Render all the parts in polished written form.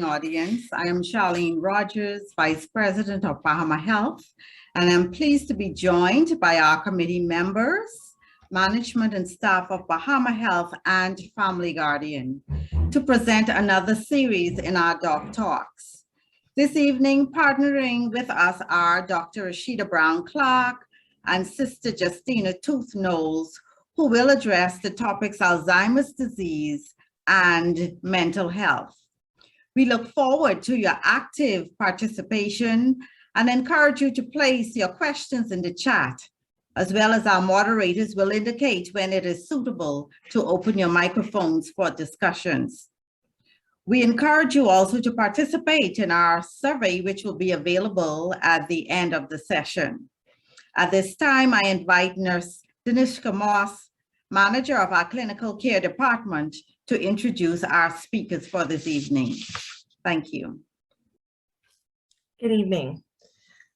Audience. I am Charlene Rogers, Vice President of Bahama Health, and I'm pleased to be joined by our committee members, management and staff of Bahama Health and Family Guardian to present another series in our Doc Talks. This evening, partnering with us are Dr. Rashida Brown-Clarke and Sister Justina Toote-Knowles, who will address the topics Alzheimer's disease and mental health. We look forward to your active participation and encourage you to place your questions in the chat, as well as our moderators will indicate when it is suitable to open your microphones for discussions. We encourage you also to participate in our survey, which will be available at the end of the session. At this time, I invite Nurse Danishka Moss, manager of our clinical care department, to introduce our speakers for this evening. Thank you. Good evening.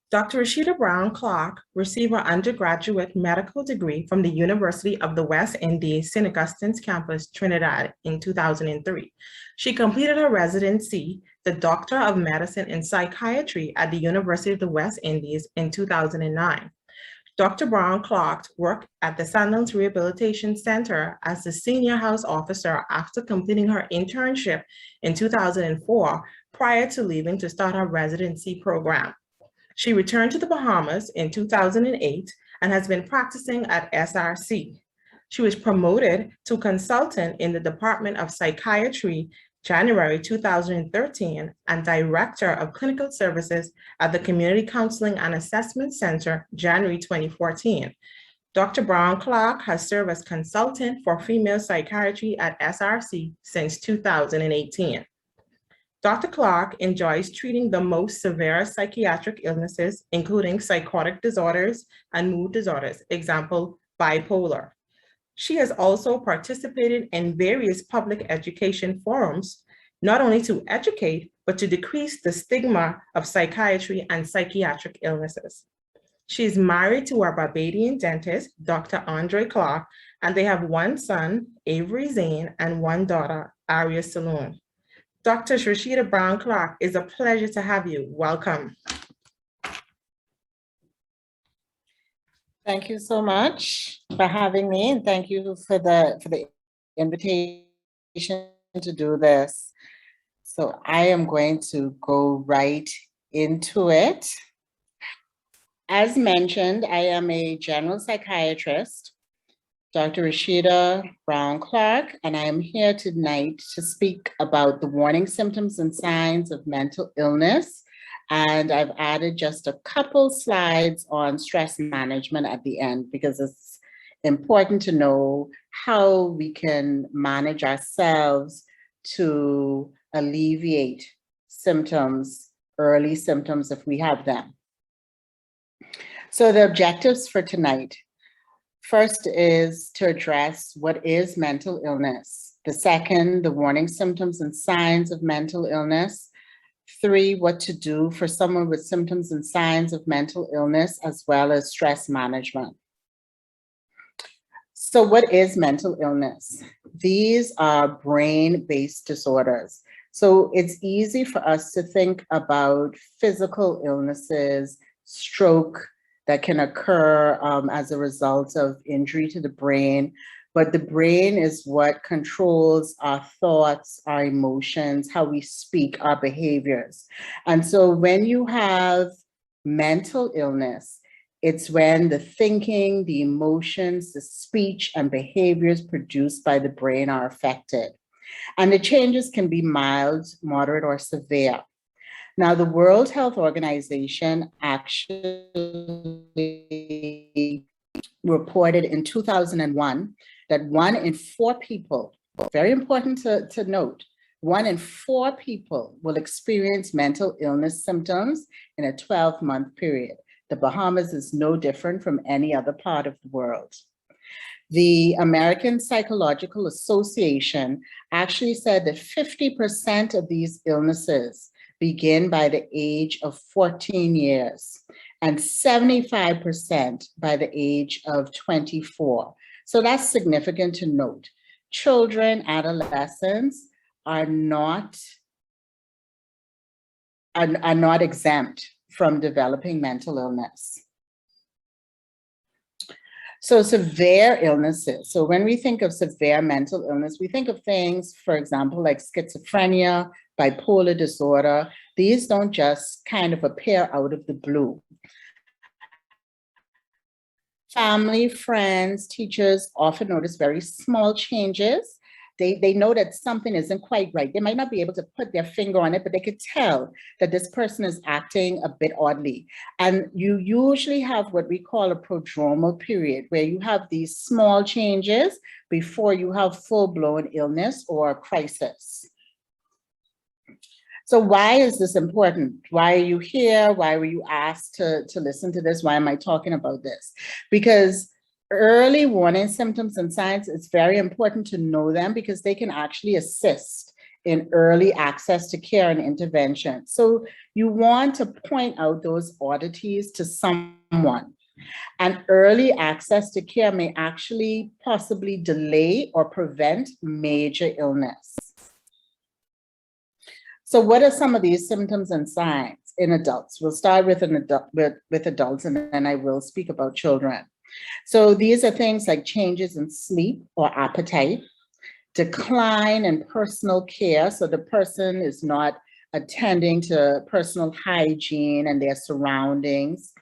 Dr. Rashida Brown-Clarke received her undergraduate medical degree from the University of the West Indies, St. Augustine's campus, Trinidad, in 2003. She completed her residency, the Doctor of Medicine in Psychiatry at the University of the West Indies in 2009. Dr. Brown-Clarke worked at the Sandals Rehabilitation Center as the senior house officer after completing her internship in 2004 prior to leaving to start her residency program. She returned to the Bahamas in 2008 and has been practicing at SRC. She was promoted to consultant in the Department of Psychiatry January 2013 and Director of Clinical Services at the Community Counseling and Assessment Center, January 2014. Dr. Brown-Clarke has served as consultant for female psychiatry at SRC since 2018. Dr. Clarke enjoys treating the most severe psychiatric illnesses, including psychotic disorders and mood disorders, example, bipolar. She has also participated in various public education forums, not only to educate, but to decrease the stigma of psychiatry and psychiatric illnesses. She is married to our Barbadian dentist, Dr. Andre Clarke, and they have one son, Avery Zane, and one daughter, Aria Saloon. Dr. Rashida Brown-Clarke, it's a pleasure to have you. Welcome. Thank you so much for having me, and thank you for the invitation to do this. So I am going to go right into it. As mentioned, I am a general psychiatrist, Dr. Rashida Brown-Clarke, and I am here tonight to speak about the warning symptoms and signs of mental illness. And I've added just a couple slides on stress management at the end because it's important to know how we can manage ourselves to alleviate symptoms, early symptoms if we have them. So the objectives for tonight. First is to address what is mental illness. The second, the warning symptoms and signs of mental illness. 3, what to do for someone with symptoms and signs of mental illness, as well as stress management. So what is mental illness? These are brain-based disorders. So it's easy for us to think about physical illnesses, stroke that can occur as a result of injury to the brain. But the brain is what controls our thoughts, our emotions, how we speak, our behaviors. And so when you have mental illness, it's when the thinking, the emotions, the speech and behaviors produced by the brain are affected. And the changes can be mild, moderate, or severe. Now, the World Health Organization actually reported in 2001 that 1 in 4 people, very important to note, 1 in 4 people will experience mental illness symptoms in a 12-month period. The Bahamas is no different from any other part of the world. The American Psychological Association actually said that 50% of these illnesses begin by the age of 14 years and 75% by the age of 24. So that's significant to note. Children, adolescents are not are not exempt from developing mental illness. So severe illnesses. So when we think of severe mental illness, we think of things, for example, like schizophrenia, bipolar disorder. These don't just kind of appear out of the blue. Family, friends, teachers often notice very small changes. They know that something isn't quite right. They might not be able to put their finger on it, but they could tell that this person is acting a bit oddly. And you usually have what we call a prodromal period, where you have these small changes before you have full-blown illness or crisis. So why is this important? Why are you here? Why were you asked to listen to this? Why am I talking about this? Because early warning symptoms and signs, it's very important to know them because they can actually assist in early access to care and intervention. So you want to point out those oddities to someone. And early access to care may actually possibly delay or prevent major illness. So what are some of these symptoms and signs in adults? We'll start with adults, and then I will speak about children. So these are things like changes in sleep or appetite, decline in personal care. So the person is not attending to personal hygiene and their surroundings,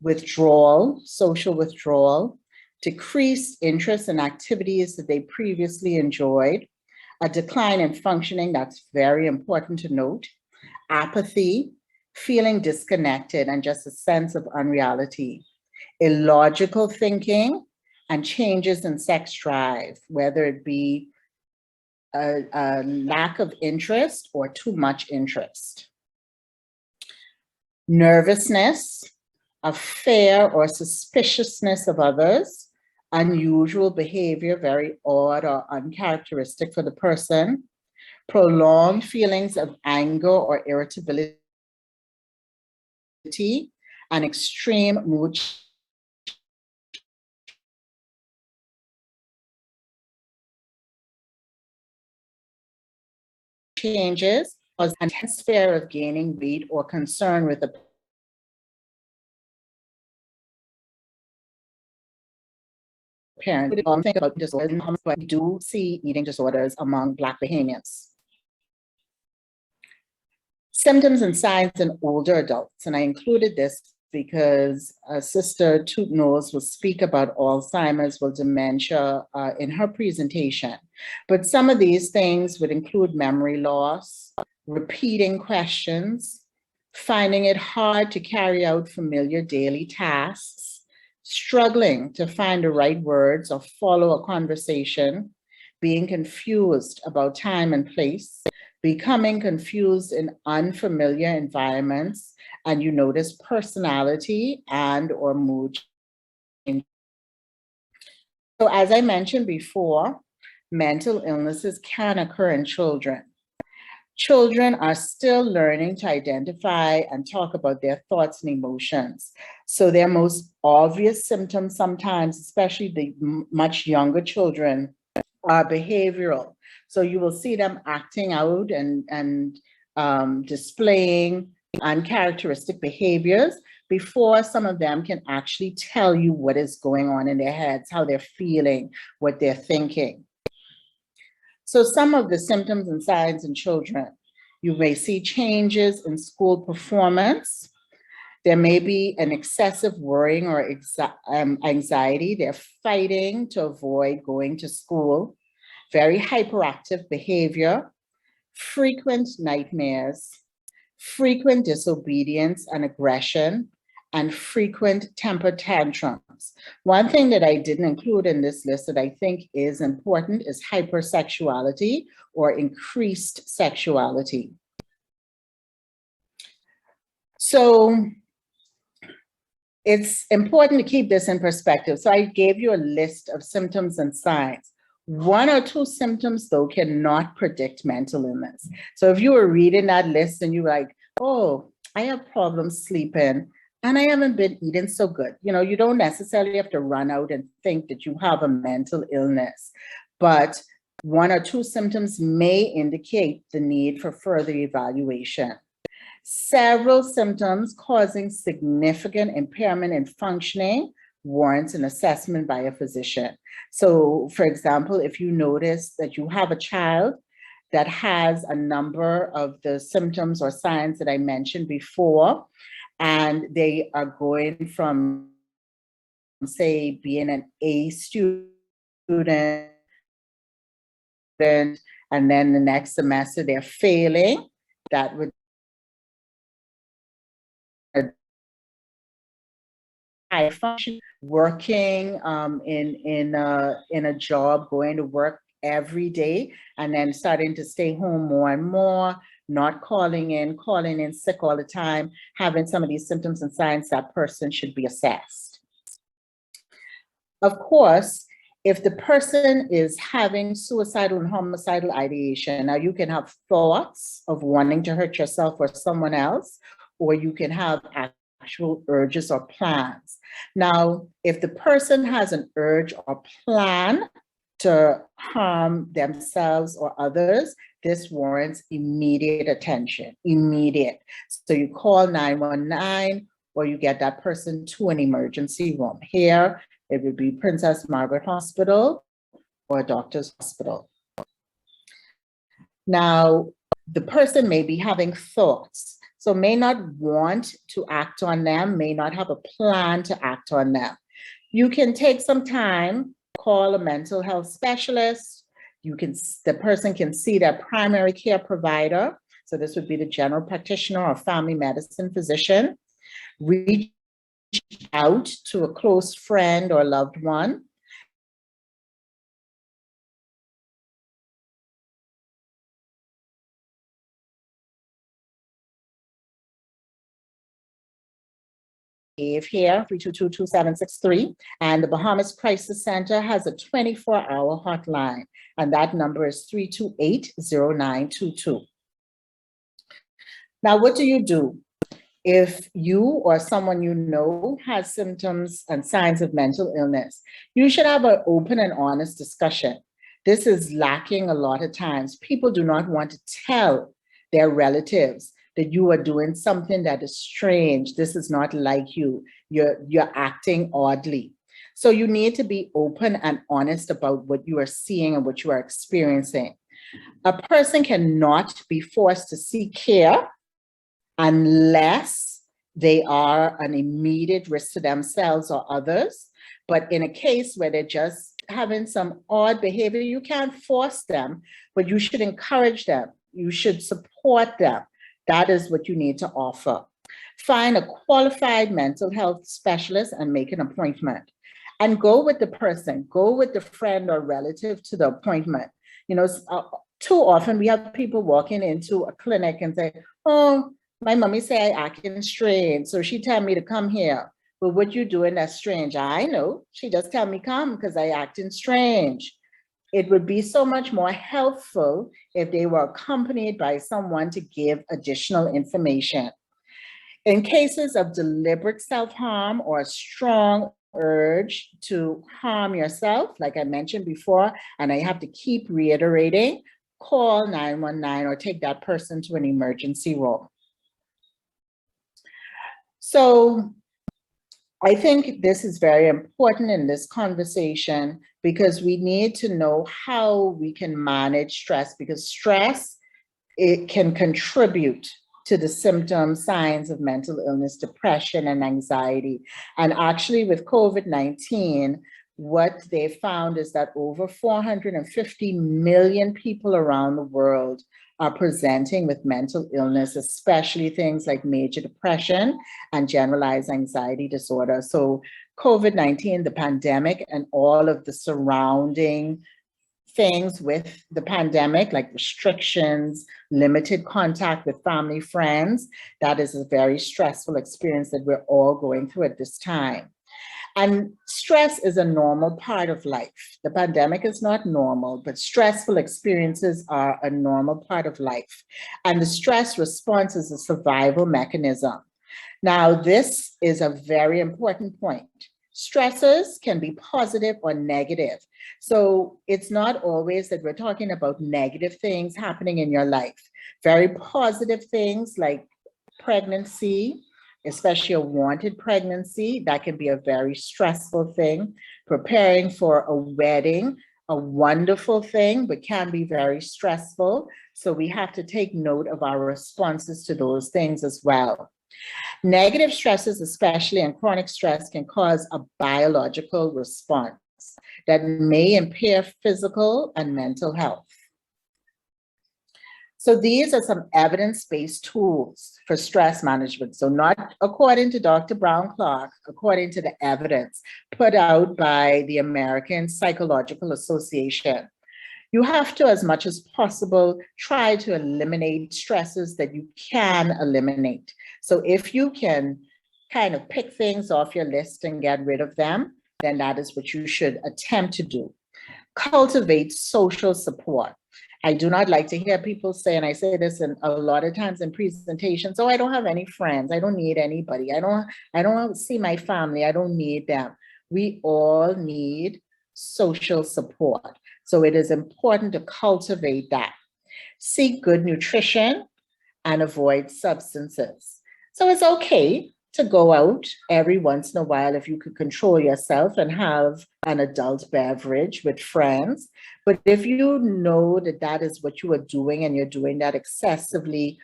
withdrawal, social withdrawal, decreased interest in activities that they previously enjoyed, a decline in functioning, that's very important to note, apathy, feeling disconnected, and just a sense of unreality, illogical thinking, and changes in sex drive, whether it be a lack of interest or too much interest. Nervousness, a fear or suspiciousness of others, unusual behavior, very odd or uncharacteristic for the person, prolonged feelings of anger or irritability, and extreme mood changes, or intense fear of gaining weight or concern with the parent. We don't think about disorders, but we do see eating disorders among Black Bahamians. Symptoms and signs in older adults, and I included this because Sister Toote-Knowles will speak about Alzheimer's or dementia in her presentation. But some of these things would include memory loss, repeating questions, finding it hard to carry out familiar daily tasks, struggling to find the right words or follow a conversation, being confused about time and place, becoming confused in unfamiliar environments, and you notice personality and or mood change. So as I mentioned before, mental illnesses can occur in children. Children are still learning to identify and talk about their thoughts and emotions. So their most obvious symptoms sometimes, especially the much younger children, are behavioral. So you will see them acting out and displaying uncharacteristic behaviors before some of them can actually tell you what is going on in their heads, how they're feeling, what they're thinking. So some of the symptoms and signs in children, you may see changes in school performance. There may be an excessive worrying or anxiety. They're fighting to avoid going to school. Very hyperactive behavior, frequent nightmares, frequent disobedience and aggression, and frequent temper tantrums. One thing that I didn't include in this list that I think is important is hypersexuality or increased sexuality. So it's important to keep this in perspective. So I gave you a list of symptoms and signs. One or two symptoms, though, cannot predict mental illness. So if you were reading that list and you're like, oh, I have problems sleeping and I haven't been eating so good, you know, you don't necessarily have to run out and think that you have a mental illness. But one or two symptoms may indicate the need for further evaluation. Several symptoms causing significant impairment in functioning warrants an assessment by a physician. So, for example, if you notice that you have a child that has a number of the symptoms or signs that I mentioned before, and they are going from, say, being an A student, and then the next semester they're failing, that would high function, working in a job, going to work every day, and then starting to stay home more and more, not calling in sick all the time, having some of these symptoms and signs, that person should be assessed. Of course, if the person is having suicidal and homicidal ideation, now you can have thoughts of wanting to hurt yourself or someone else, or you can have actual urges or plans. Now, if the person has an urge or plan to harm themselves or others, this warrants immediate attention, immediate. So you call 911 or you get that person to an emergency room. Here, it would be Princess Margaret Hospital or a doctor's hospital. Now, the person may be having thoughts, so may not want to act on them, may not have a plan to act on them. You can take some time, call a mental health specialist. The person can see their primary care provider. So this would be the general practitioner or family medicine physician. Reach out to a close friend or loved one. Here, 322-2763, and the Bahamas Crisis Center has a 24-hour hotline, and that number is 328-0922. Now, what do you do if you or someone you know has symptoms and signs of mental illness? You should have an open and honest discussion. This is lacking a lot of times. People do not want to tell their relatives that you are doing something that is strange. This is not like you. You're acting oddly. So you need to be open and honest about what you are seeing and what you are experiencing. A person cannot be forced to seek care unless they are an immediate risk to themselves or others. But in a case where they're just having some odd behavior, you can't force them, but you should encourage them. You should support them. That is what you need to offer. Find a qualified mental health specialist and make an appointment. And go with the person, go with the friend or relative to the appointment. You know, too often we have people walking into a clinic and say, oh, my mommy say I acting strange, so she tell me to come here. But what you doing that's strange? I know, she just tell me come because I acting strange. It would be so much more helpful if they were accompanied by someone to give additional information. In cases of deliberate self-harm or a strong urge to harm yourself, like I mentioned before, and I have to keep reiterating, call 919 or take that person to an emergency room. So I think this is very important in this conversation because we need to know how we can manage stress, because stress, it can contribute to the symptoms, signs of mental illness, depression, and anxiety. And actually with COVID-19, what they found is that over 450 million people around the world are presenting with mental illness, especially things like major depression and generalized anxiety disorder. So COVID-19, the pandemic, and all of the surrounding things with the pandemic, like restrictions, limited contact with family, friends, that is a very stressful experience that we're all going through at this time. And stress is a normal part of life. The pandemic is not normal, but stressful experiences are a normal part of life. And the stress response is a survival mechanism. Now, this is a very important point. Stressors can be positive or negative. So it's not always that we're talking about negative things happening in your life. Very positive things like Pregnancy, especially a wanted pregnancy, that can be a very stressful thing. Preparing for a wedding, a wonderful thing, but can be very stressful. So we have to take note of our responses to those things as well. Negative stresses, especially and chronic stress, can cause a biological response that may impair physical and mental health. So these are some evidence-based tools for stress management. So not according to Dr. Brown-Clarke, according to the evidence put out by the American Psychological Association. You have to, as much as possible, try to eliminate stresses that you can eliminate. So if you can kind of pick things off your list and get rid of them, then that is what you should attempt to do. Cultivate social support. I do not like to hear people say, and I say this a lot of times in presentations, oh, I don't have any friends. I don't need anybody. I don't see my family. I don't need them. We all need social support. So it is important to cultivate that. Seek good nutrition and avoid substances. So it's okay to go out every once in a while if you could control yourself and have an adult beverage with friends. But if you know that that is what you are doing and you're doing that excessively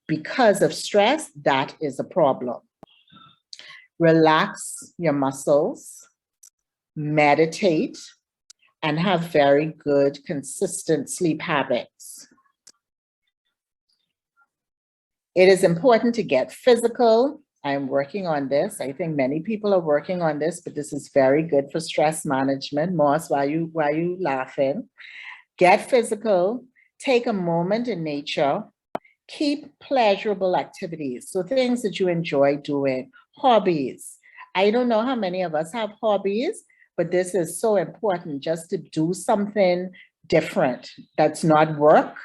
because of stress, that is a problem. Relax your muscles, meditate, and have very good, consistent sleep habits. It is important to get physical. I'm working on this. I think many people are working on this, but this is very good for stress management. Moss, why you laughing? Get physical, take a moment in nature, keep pleasurable activities. So things that you enjoy doing, hobbies. I don't know how many of us have hobbies, but this is so important just to do something different. That's not work.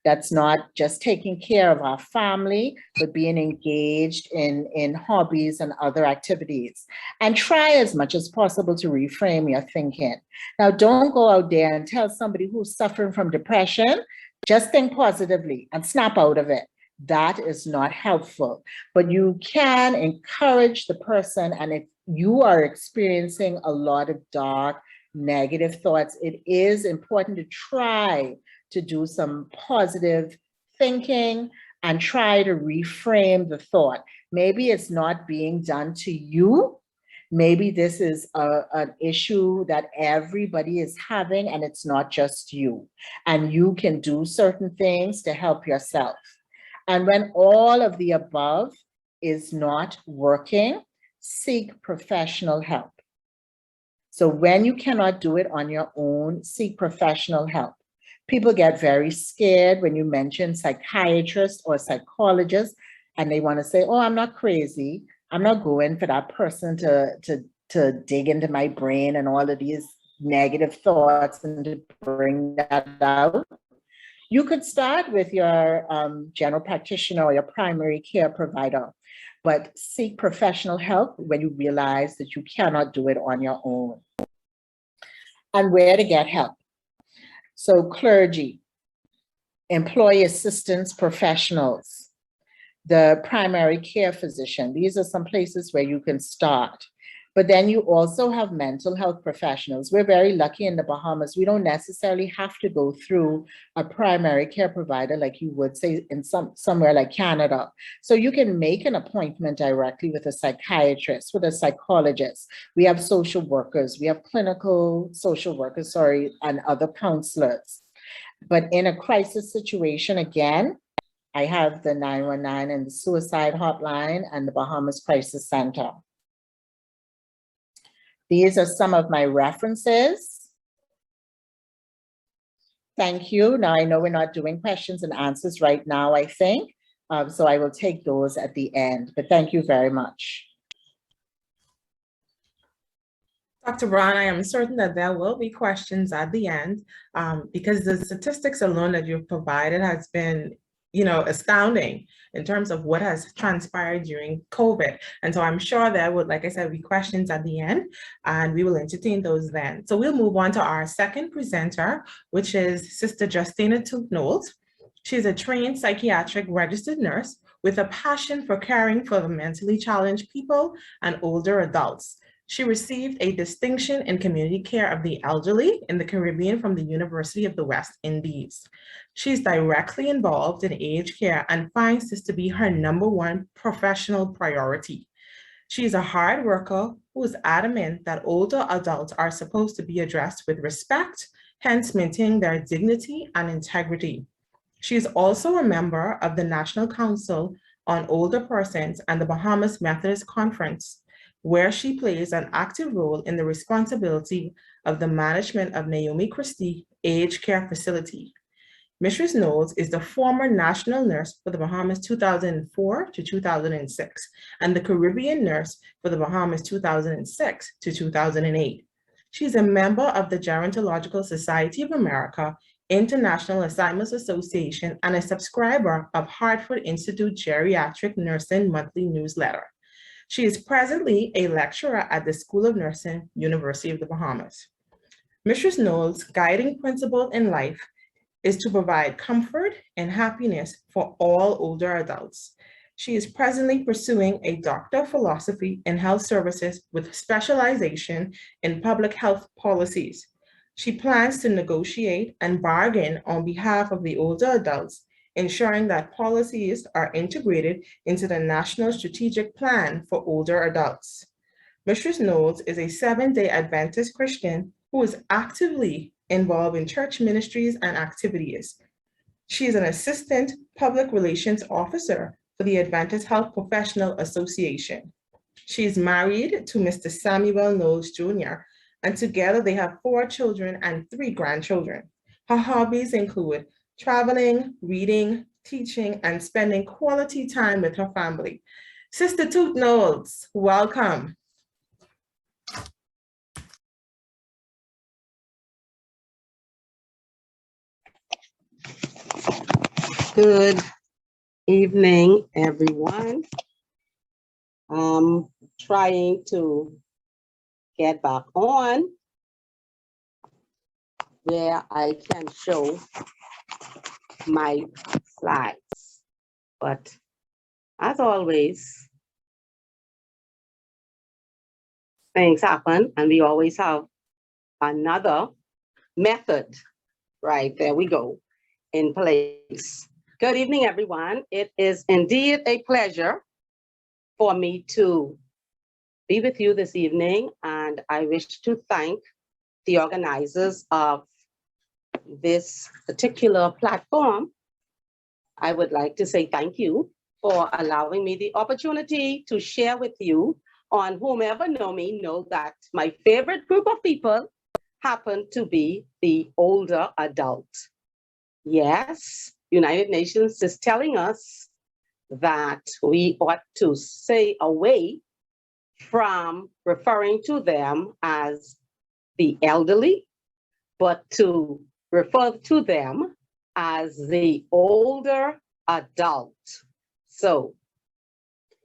That's not just taking care of our family, but being engaged in hobbies and other activities. And try as much as possible to reframe your thinking. Now, don't go out there and tell somebody who's suffering from depression, just think positively and snap out of it. That is not helpful. But you can encourage the person, and if you are experiencing a lot of dark, negative thoughts, it is important to try to do some positive thinking and try to reframe the thought. Maybe it's not being done to you. Maybe this is an issue that everybody is having and it's not just you. And you can do certain things to help yourself. And when all of the above is not working, seek professional help. So when you cannot do it on your own, seek professional help. People get very scared when you mention psychiatrist or psychologist, and they want to say, oh, I'm not crazy. I'm not going for that person to dig into my brain and all of these negative thoughts and to bring that out. You could start with your general practitioner or your primary care provider, but seek professional help when you realize that you cannot do it on your own. And where to get help. So clergy, employee assistance professionals, the primary care physician, these are some places where you can start. But then you also have mental health professionals. We're very lucky in the Bahamas. We don't necessarily have to go through a primary care provider like you would say in somewhere like Canada. So you can make an appointment directly with a psychiatrist, with a psychologist. We have social workers, we have clinical social workers, and other counselors. But in a crisis situation, again, I have the 919 and the suicide hotline and the Bahamas Crisis Center. These are some of my references. Thank you. Now I know we're not doing questions and answers right now, I think. So I will take those at the end, but thank you very much. Dr. Brown, I am certain that there will be questions at the end because the statistics alone that you've provided has been, astounding in terms of what has transpired during COVID. And so I'm sure there would, like I said, be questions at the end, and we will entertain those then. So we'll move on to our second presenter, which is Sister Justina Toote-Knowles. She is a trained psychiatric registered nurse with a passion for caring for the mentally challenged people and older adults. She received a distinction in community care of the elderly in the Caribbean from the University of the West Indies. She's directly involved in aged care and finds this to be her #1 professional priority. She's a hard worker who is adamant that older adults are supposed to be addressed with respect, hence maintaining their dignity and integrity. She is also a member of the National Council on Older Persons and the Bahamas Methodist Conference, where she plays an active role in the responsibility of the management of Naomi Christie Aged Care Facility. Mrs. Knowles is the former national nurse for the Bahamas 2004 to 2006 and the Caribbean nurse for the Bahamas 2006 to 2008. She's a member of the Gerontological Society of America, International Alzheimer's Association, and a subscriber of Hartford Institute Geriatric Nursing Monthly Newsletter. She is presently a lecturer at the School of Nursing, University of the Bahamas. Mrs. Knowles' guiding principle in life is to provide comfort and happiness for all older adults. She is presently pursuing a Doctor of Philosophy in Health Services with specialization in public health policies. She plans to negotiate and bargain on behalf of the older adults, ensuring that policies are integrated into the National Strategic Plan for Older Adults. Mrs. Knowles is a Seventh-day Adventist Christian who is actively involved in church ministries and activities. She is an Assistant Public Relations Officer for the Adventist Health Professional Association. She is married to Mr. Samuel Knowles Jr., and together they have 4 children and 3 grandchildren. Her hobbies include traveling, reading, teaching, and spending quality time with her family. Sister Toote-Knowles, welcome. Good evening, everyone. I'm trying to get back on where I can show my slides. But as always, things happen and we always have another method. Right, there we go, in place. Good evening, everyone. It is indeed a pleasure for me to be with you this evening, and I wish to thank the organizers of this particular platform. I would like to say thank you for allowing me the opportunity to share with you. On whomever know me know that my favorite group of people happen to be the older adult. Yes, United Nations is telling us that we ought to stay away from referring to them as the elderly, but to refer to them as the older adult. So,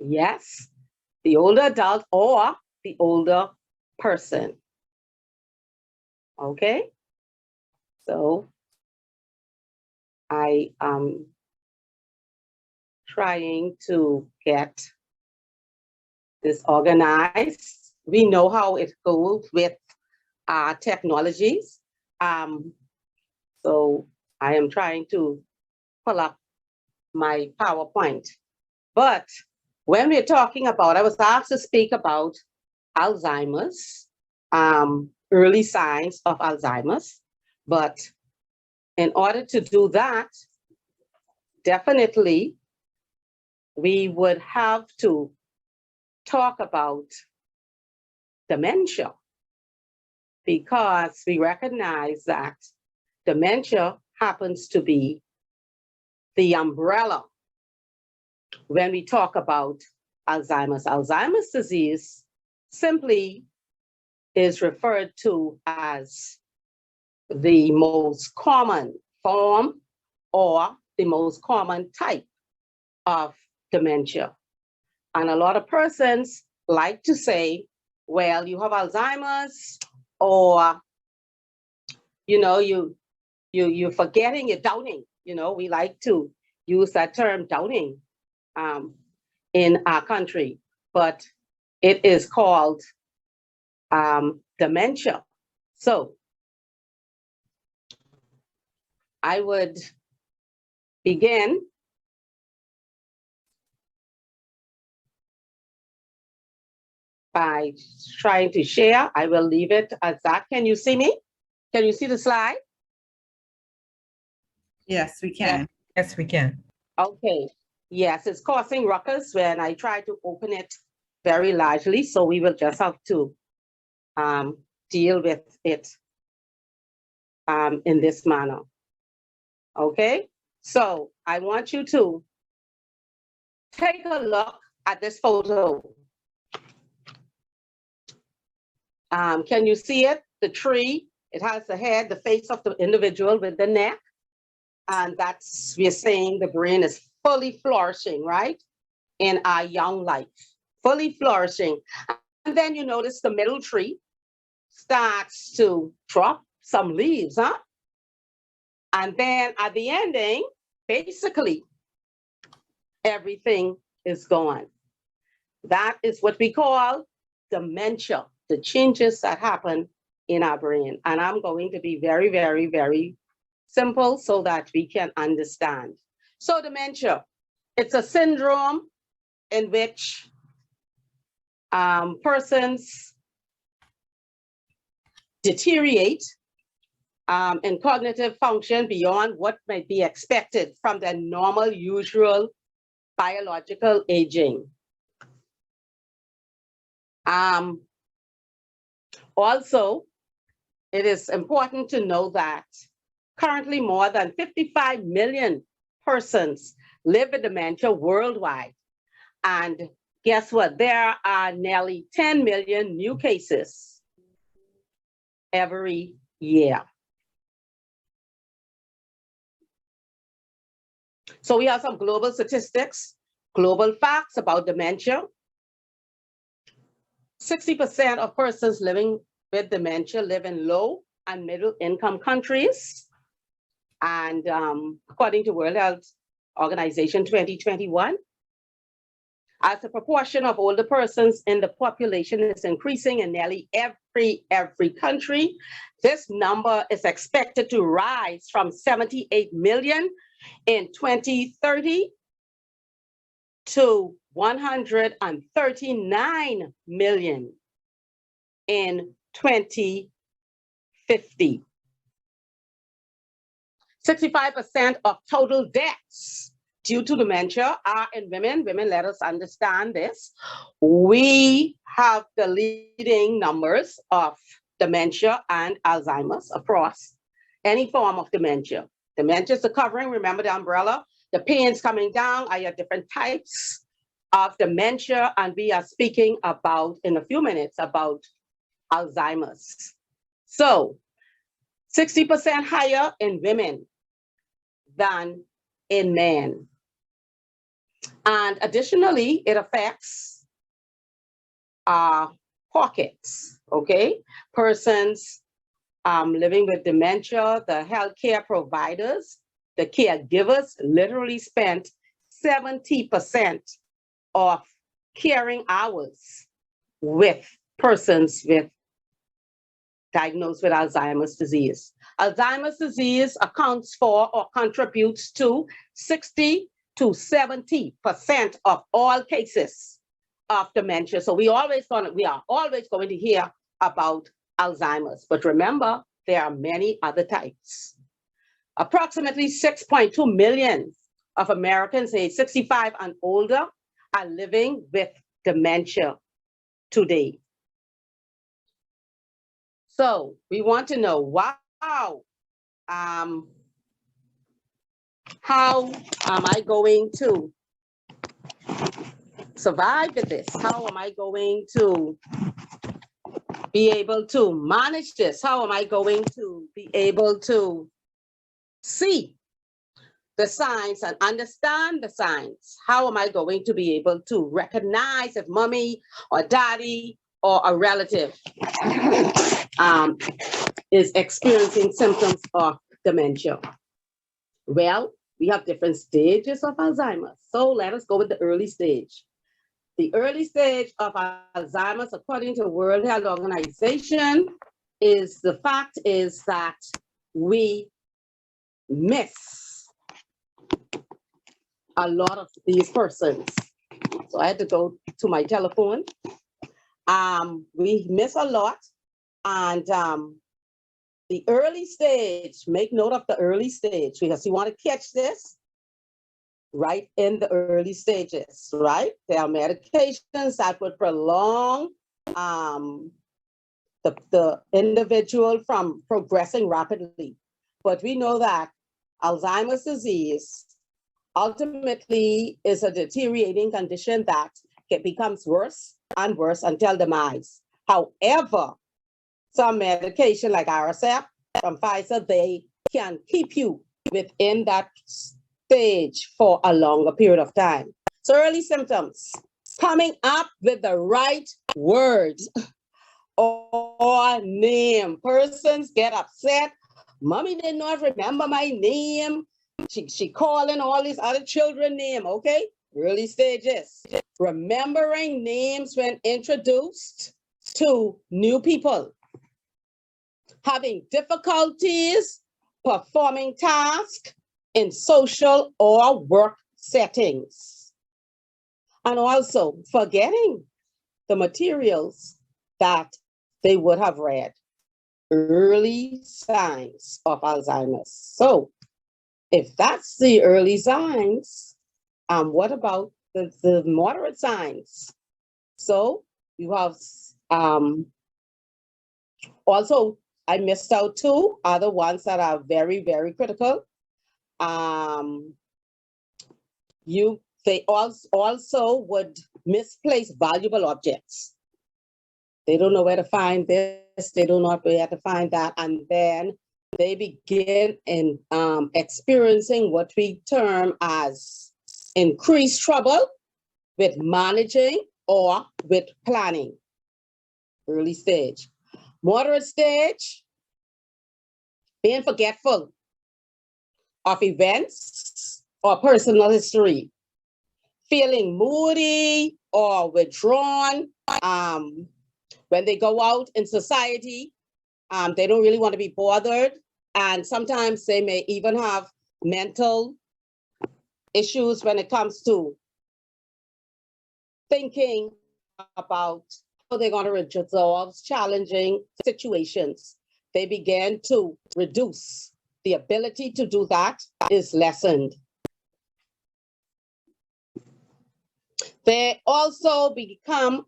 yes, the older adult or the older person. Okay, so I am trying to get this organized. We know how it goes with technologies. So I am trying to pull up my PowerPoint. But when we're talking about, I was asked to speak about Alzheimer's, early signs of Alzheimer's. But in order to do that, definitely we would have to talk about dementia, because we recognize that dementia happens to be the umbrella when we talk about Alzheimer's. Alzheimer's disease simply is referred to as the most common form or the most common type of dementia. And a lot of persons like to say, well, you have Alzheimer's, or, you know, you're forgetting, you're doubting You know, we like to use that term doubting in our country, but it is called dementia. So I would begin by trying to share. I will leave it as that. Can you see me? Can you see the slide? Yes, we can. Yes, we can. Okay. Yes, it's causing ruckus when I try to open it very largely. So we will just have to deal with it in this manner. Okay. So I want you to take a look at this photo. Can you see it? The tree, it has the head, the face of the individual with the neck. And that's, we're saying the brain is fully flourishing, right? In our young life, fully flourishing. And then you notice the middle tree starts to drop some leaves, huh? And then at the ending, basically, everything is gone. That is what we call dementia, the changes that happen in our brain. And I'm going to be very, very, very simple so that we can understand. So dementia, it's a syndrome in which persons deteriorate in cognitive function beyond what might be expected from their normal, usual biological aging. Also, it is important to know that currently more than 55 million persons live with dementia worldwide. And guess what? There are nearly 10 million new cases every year. So we have some global statistics, global facts about dementia. 60% of persons living with dementia live in low and middle income countries. And according to World Health Organization 2021, as the proportion of older persons in the population is increasing in nearly every country, this number is expected to rise from 78 million in 2030 to 139 million in 2050. 65% of total deaths due to dementia are in women. Women, let us understand this. We have the leading numbers of dementia and Alzheimer's across any form of dementia. Dementia is the covering, remember the umbrella. The pains coming down are your different types of dementia, and we are speaking about, in a few minutes, about Alzheimer's. So 60% higher in women than in men. And additionally, it affects pockets, okay? Persons living with dementia, the healthcare providers, the caregivers literally spent 70% of caring hours with persons with diagnosed with Alzheimer's disease. Alzheimer's disease accounts for or contributes to 60 to 70% of all cases of dementia. So we are always going to hear about Alzheimer's, but remember, there are many other types. Approximately 6.2 million of Americans aged 65 and older are living with dementia today. So we want to know, wow, how am I going to survive with this? How am I going to be able to manage this? How am I going to be able to see the signs and understand the signs? How am I going to be able to recognize if mommy or daddy or a relative is experiencing symptoms of dementia? Well, we have different stages of Alzheimer's. So let us go with the early stage. The early stage of Alzheimer's, according to the World Health Organization, the fact is that we miss a lot of these persons. So I had to go to my telephone. We miss a lot, and the early stage, make note of the early stage, because you want to catch this right in the early stages, right? There are medications that would prolong the individual from progressing rapidly. But we know that Alzheimer's disease ultimately is a deteriorating condition that becomes worse and worse until demise. However, some medication like Aricept from Pfizer, they can keep you within that stage for a longer period of time. So early symptoms, coming up with the right words or name. Persons get upset. Mommy did not remember my name. She calling all these other children name, okay? Early stages. Remembering names when introduced to new people. Having difficulties performing tasks in social or work settings. And also forgetting the materials that they would have read. Early signs of Alzheimer's. So if that's the early signs, what about the moderate signs? So you have also, I missed out two other ones that are very, very critical. They also would misplace valuable objects. They don't know where to find this, they don't know where to find that, and then they begin in experiencing what we term as increased trouble with managing or with planning. Early stage. Moderate stage, being forgetful of events or personal history, feeling moody or withdrawn. When they go out in society, they don't really want to be bothered. And sometimes they may even have mental issues when it comes to thinking about how they're going to resolve challenging situations. They begin to reduce. The ability to do that is lessened. They also become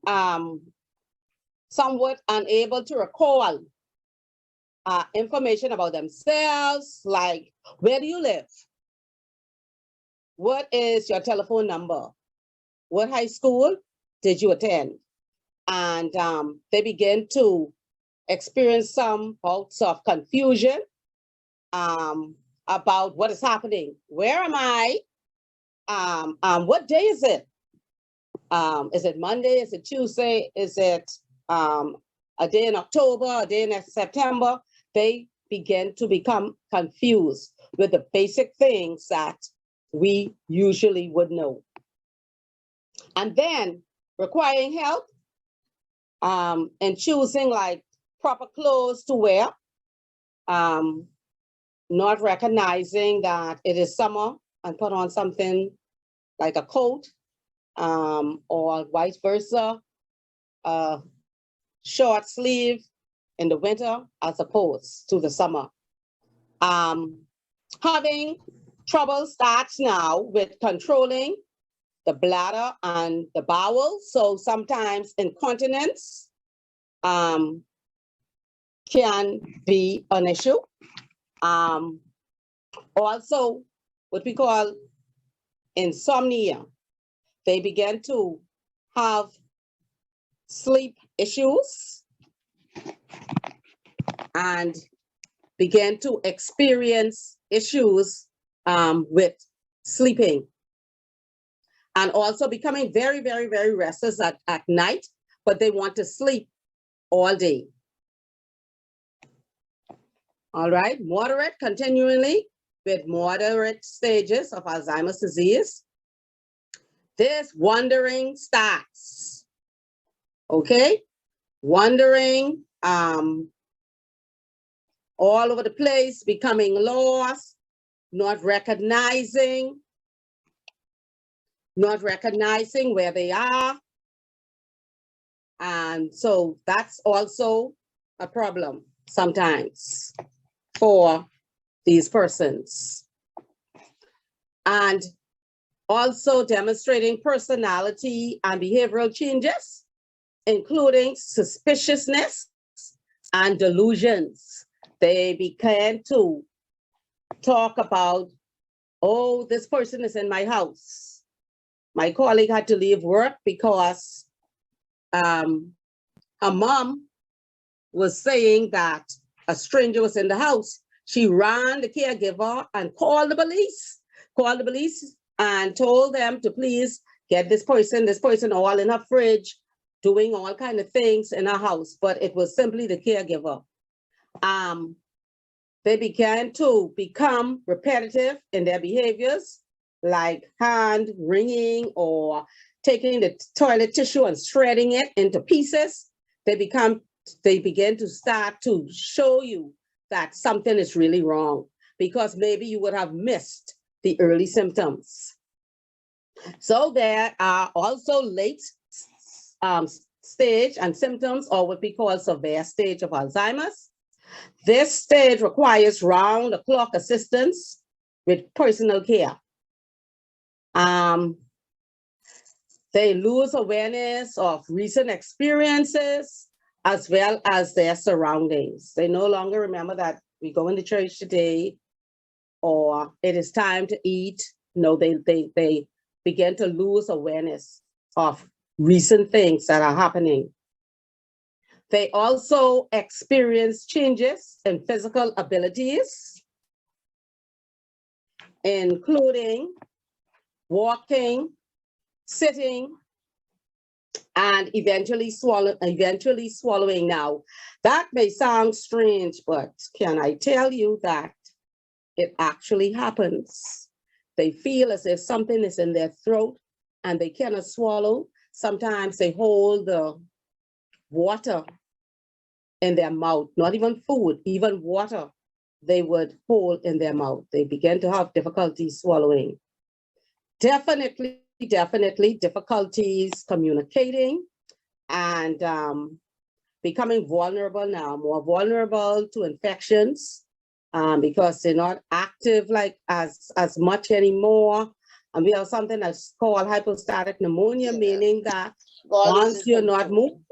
somewhat unable to recall information about themselves, like, where do you live? What is your telephone number? What high school did you attend? And they begin to experience some bouts of confusion about what is happening. Where am I? What day is it? Is it Monday? Is it Tuesday? Is it a day in October, a day in September? They begin to become confused with the basic things that we usually would know. And then requiring help and choosing like proper clothes to wear, not recognizing that it is summer and put on something like a coat, or vice versa, short sleeve in the winter as opposed to the summer. Having trouble starts now with controlling the bladder and the bowel. So sometimes incontinence can be an issue. Also, what we call insomnia. They begin to have sleep issues and begin to experience issues with sleeping, and also becoming very, very, very restless at night, but they want to sleep all day. All right, moderate continually with moderate stages of Alzheimer's disease, this wandering starts, okay? Wandering all over the place, becoming lost, not recognizing where they are. And so that's also a problem sometimes for these persons. And also demonstrating personality and behavioral changes, including suspiciousness and delusions. They began to talk about, oh, this person is in my house. My colleague had to leave work because her mom was saying that a stranger was in the house. She ran the caregiver and called the police and told them to please get this person all in her fridge, doing all kind of things in her house, but it was simply the caregiver. They began to become repetitive in their behaviors, like hand wringing or taking the toilet tissue and shredding it into pieces. They begin to start to show you that something is really wrong because maybe you would have missed the early symptoms. So there are also late stage and symptoms, or what we call severe stage of Alzheimer's. This stage requires round-the-clock assistance with personal care. They lose awareness of recent experiences as well as their surroundings. They no longer remember that we go into church today or it is time to eat. No, they begin to lose awareness of recent things that are happening. They also experience changes in physical abilities, including walking, sitting, and eventually swallowing. Now, that may sound strange, but can I tell you that it actually happens? They feel as if something is in their throat and they cannot swallow. Sometimes they hold the water in their mouth, not even food, even water, they would hold in their mouth. They begin to have difficulty swallowing. Definitely difficulties communicating and becoming vulnerable now, more vulnerable to infections because they're not active like as much anymore. And we have something that's called hypostatic pneumonia, meaning that once you're not moving,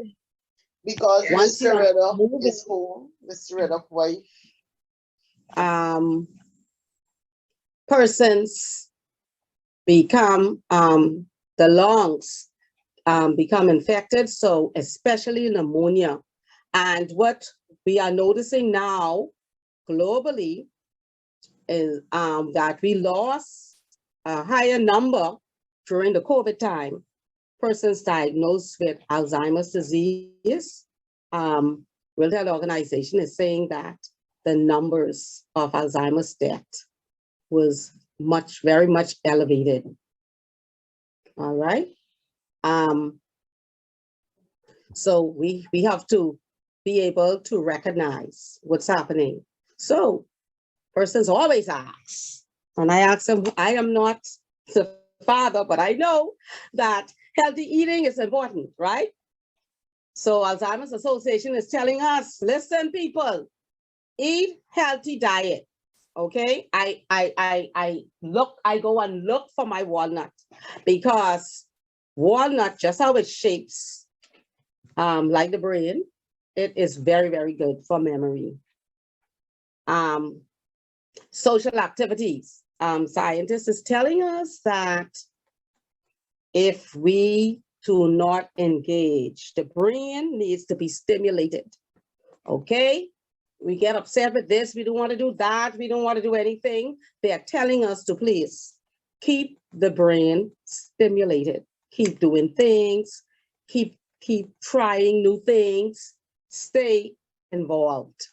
because Mr. Reddock is home, Mr. Reddock wife. Persons become, the lungs become infected, so especially pneumonia. And what we are noticing now globally is that we lost a higher number during the COVID time. Persons diagnosed with Alzheimer's disease. World Health Organization is saying that the numbers of Alzheimer's death was very much elevated. All right. So we have to be able to recognize what's happening. So persons always ask, and I ask them, I am not the father, but I know that healthy eating is important, right? So Alzheimer's Association is telling us, listen, people, eat healthy diet. Okay, I go and look for my walnut because walnut, just how it shapes, like the brain, it is very, very good for memory. Social activities. Scientists is telling us that if we do not engage, the brain needs to be stimulated. Okay, we get upset with this, we don't want to do that, we don't want to do anything. They are telling us to please keep the brain stimulated, keep doing things, keep trying new things, stay involved.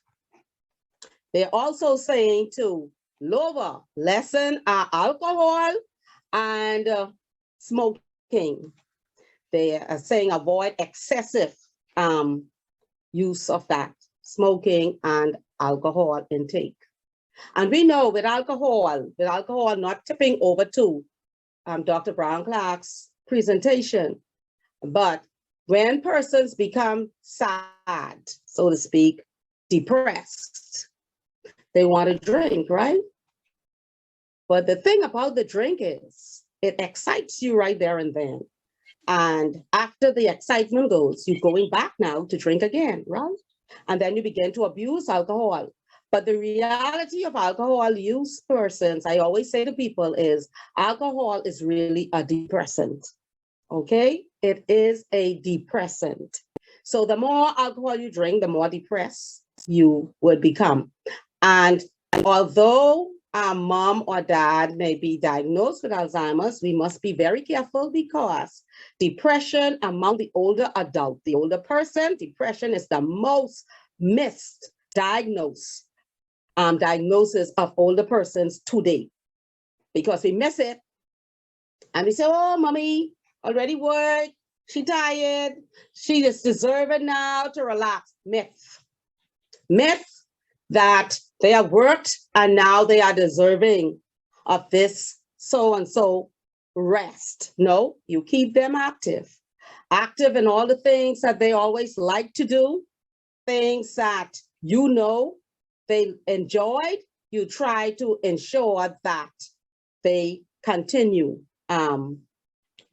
They're also saying to lessen alcohol and smoking. They are saying avoid excessive use of that, smoking and alcohol intake. And we know with alcohol not tipping over to Dr. Brown-Clarke's presentation, but when persons become sad, so to speak, depressed, they want to drink, right? But the thing about the drink is it excites you right there and then. And after the excitement goes, you're going back now to drink again, right? And then you begin to abuse alcohol. But the reality of alcohol use persons, I always say to people, is alcohol is really a depressant, okay? It is a depressant. So the more alcohol you drink, the more depressed you would become. And although our mom or dad may be diagnosed with Alzheimer's, we must be very careful because depression among the older adult, the older person, depression is the most missed diagnosis of older persons today, because we miss it and we say, oh, mommy already worked, she tired, she just deserves it now to relax. Myth that they have worked and now they are deserving of this so-and-so rest. No, you keep them active in all the things that they always like to do, things that you know they enjoyed. You try to ensure that they continue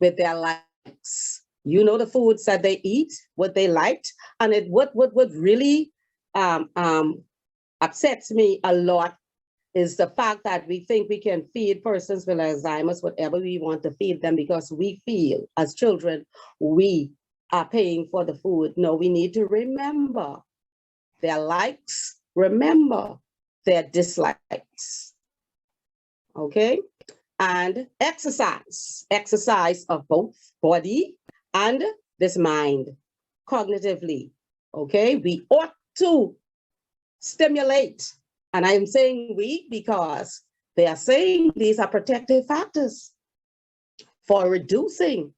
with their likes. You know the foods that they eat, what they liked, and what really upsets me a lot is the fact that we think we can feed persons with Alzheimer's whatever we want to feed them because we feel as children we are paying for the food. No, we need to remember their likes, remember their dislikes, okay? And exercise of both body and this mind cognitively, okay? We ought to stimulate, and I'm saying we because they are saying these are protective factors for reducing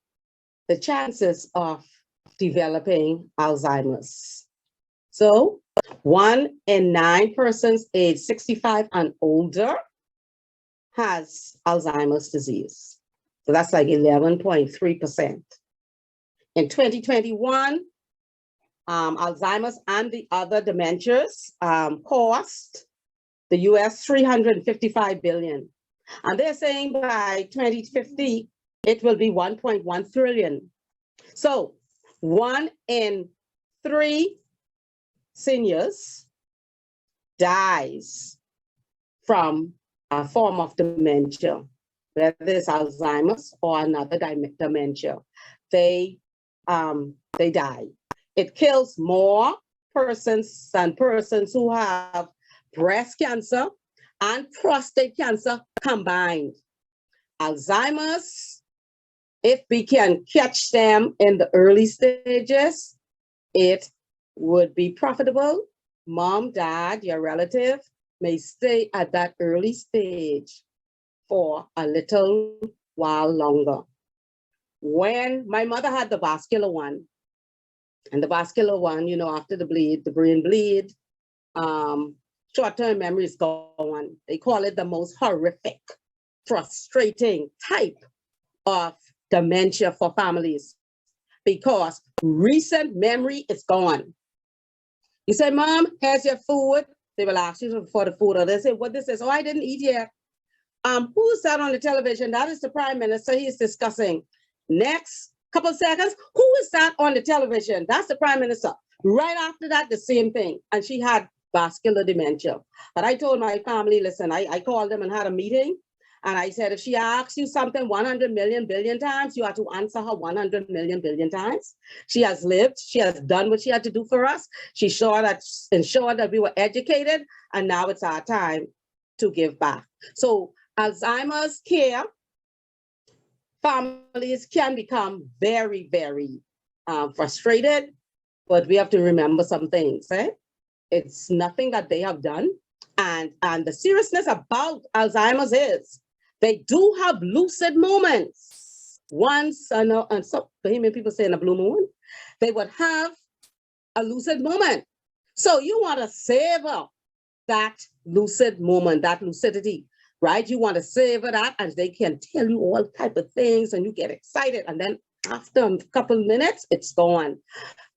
the chances of developing Alzheimer's. So 1 in 9 persons aged 65 and older has Alzheimer's disease. So that's like 11.3%. In 2021, Alzheimer's and the other dementias cost the US $355 billion. And they're saying by 2050, it will be 1.1 trillion. So 1 in 3 seniors dies from a form of dementia, whether it's Alzheimer's or another dementia. They die. It kills more persons than persons who have breast cancer and prostate cancer combined. Alzheimer's, if we can catch them in the early stages, it would be profitable. Mom, dad, your relative may stay at that early stage for a little while longer. When my mother had the vascular one, and the vascular one, you know, after the bleed, the brain bleed, short-term memory is gone. They call it the most horrific, frustrating type of dementia for families because recent memory is gone. You say, Mom, here's your food. They will ask you for the food, or they say, what this is? Oh, I didn't eat yet. Who's that on the television? That is the Prime Minister. He's discussing. Next couple of seconds, who is that on the television? That's the Prime Minister. Right after that, the same thing. And she had vascular dementia. But I told my family, listen, I called them and had a meeting. And I said, if she asks you something 100 million billion times, you have to answer her 100 million billion times. She has lived. She has done what she had to do for us. She ensured that we were educated. And now it's our time to give back. So Alzheimer's care, families can become very, very frustrated, but we have to remember some things. It's nothing that they have done. And the seriousness about Alzheimer's is they do have lucid moments. Once, and so many people say in a blue moon, they would have a lucid moment. So you want to savor that lucid moment, that lucidity, right? You want to savor that, and they can tell you all type of things, and you get excited, and then after a couple of minutes, it's gone.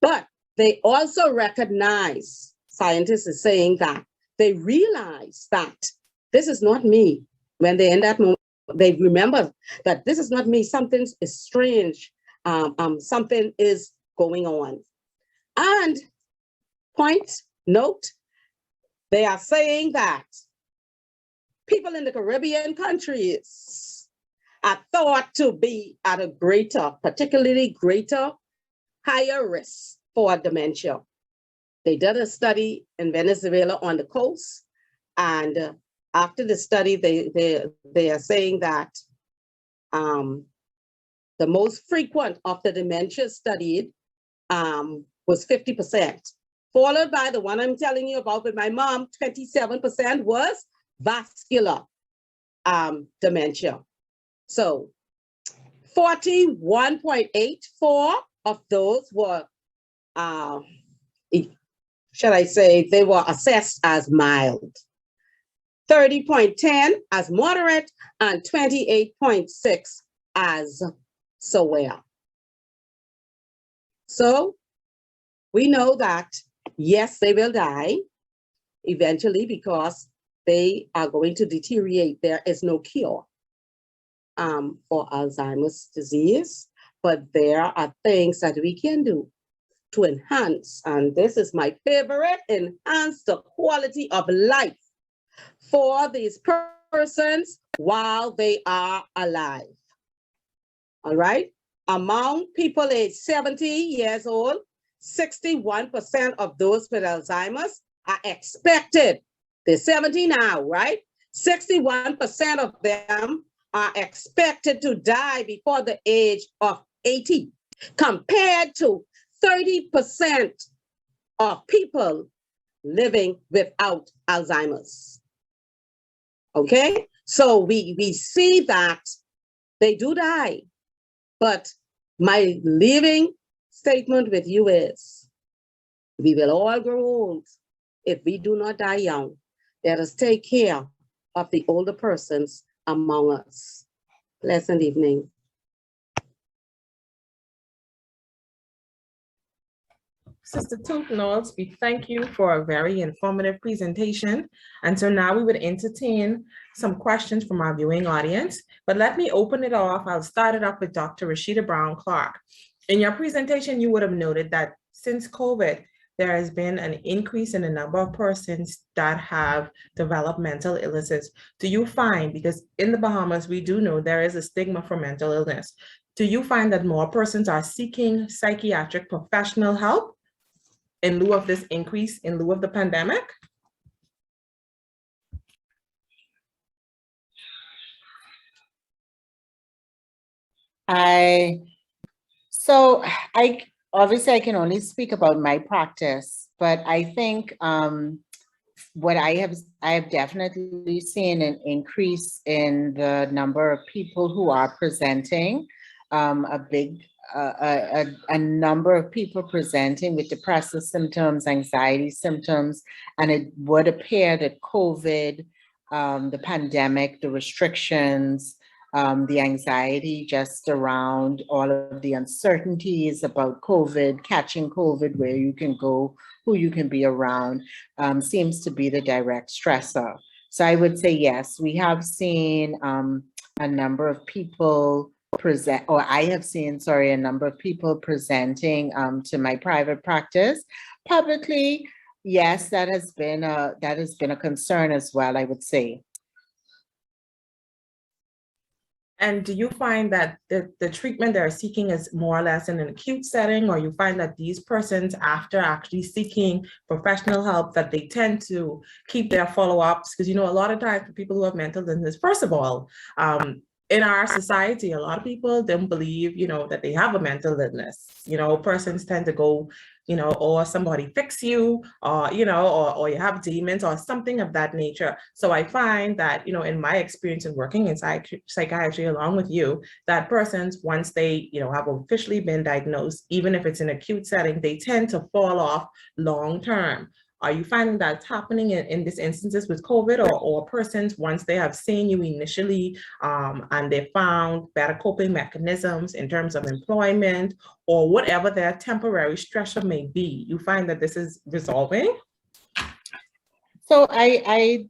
But they also recognize, scientists are saying that they realize that this is not me. When they're in that moment, they remember that this is not me. Something is strange. Something is going on. And note, they are saying that people in the Caribbean countries are thought to be at a particularly greater, higher risk for dementia. They did a study in Venezuela on the coast, and after the study, they are saying that the most frequent of the dementia studied was 50%, followed by the one I'm telling you about with my mom, 27% was vascular dementia. So 41.84 of those were, should I say, they were assessed as mild, 30.10 as moderate, and 28.6 as severe. So we know that, yes, they will die eventually because they are going to deteriorate. There is no cure for Alzheimer's disease, but there are things that we can do to enhance, and this is my favorite, enhance the quality of life for these persons while they are alive. All right? Among people aged 70 years old, 61% of those with Alzheimer's are expected. They're 70 now, right? 61% of them are expected to die before the age of 80, compared to 30% of people living without Alzheimer's. Okay, so we see that they do die, but my leaving statement with you is, we will all grow old if we do not die young. Let us take care of the older persons among us. Pleasant evening. Sister Toote-Knowles, we thank you for a very informative presentation. And so now we would entertain some questions from our viewing audience, but let me open it off. I'll start it off with Dr. Rashida Brown-Clarke. In your presentation, you would have noted that since COVID, there has been an increase in the number of persons that have developed mental illnesses. Do you find, because in the Bahamas, we do know there is a stigma for mental illness, do you find that more persons are seeking psychiatric professional help in lieu of this increase, in lieu of the pandemic? Obviously I can only speak about my practice, but I think what I have definitely seen an increase in the number of people who are presenting, a number of people presenting with depressive symptoms, anxiety symptoms, and it would appear that COVID, the pandemic, the restrictions, the anxiety just around all of the uncertainties about COVID, catching COVID, where you can go, who you can be around, seems to be the direct stressor. So I would say, yes, we have seen a number of people present, or I have seen, sorry, a number of people presenting to my private practice publicly. Yes, that has been a concern as well, I would say. And do you find that the treatment they're seeking is more or less in an acute setting, or you find that these persons, after actually seeking professional help, that they tend to keep their follow-ups? Because, you know, a lot of times for people who have mental illness, first of all, in our society, a lot of people don't believe, you know, that they have a mental illness. You know, persons tend to go, or somebody fix you, or, or you have demons or something of that nature. So I find that, in my experience in working in psychiatry along with you, that persons, once they, have officially been diagnosed, even if it's an acute setting, they tend to fall off long term. Are you finding that's happening in these instances with COVID, or persons, once they have seen you initially and they found better coping mechanisms in terms of employment or whatever their temporary stressor may be, you find that this is resolving? So I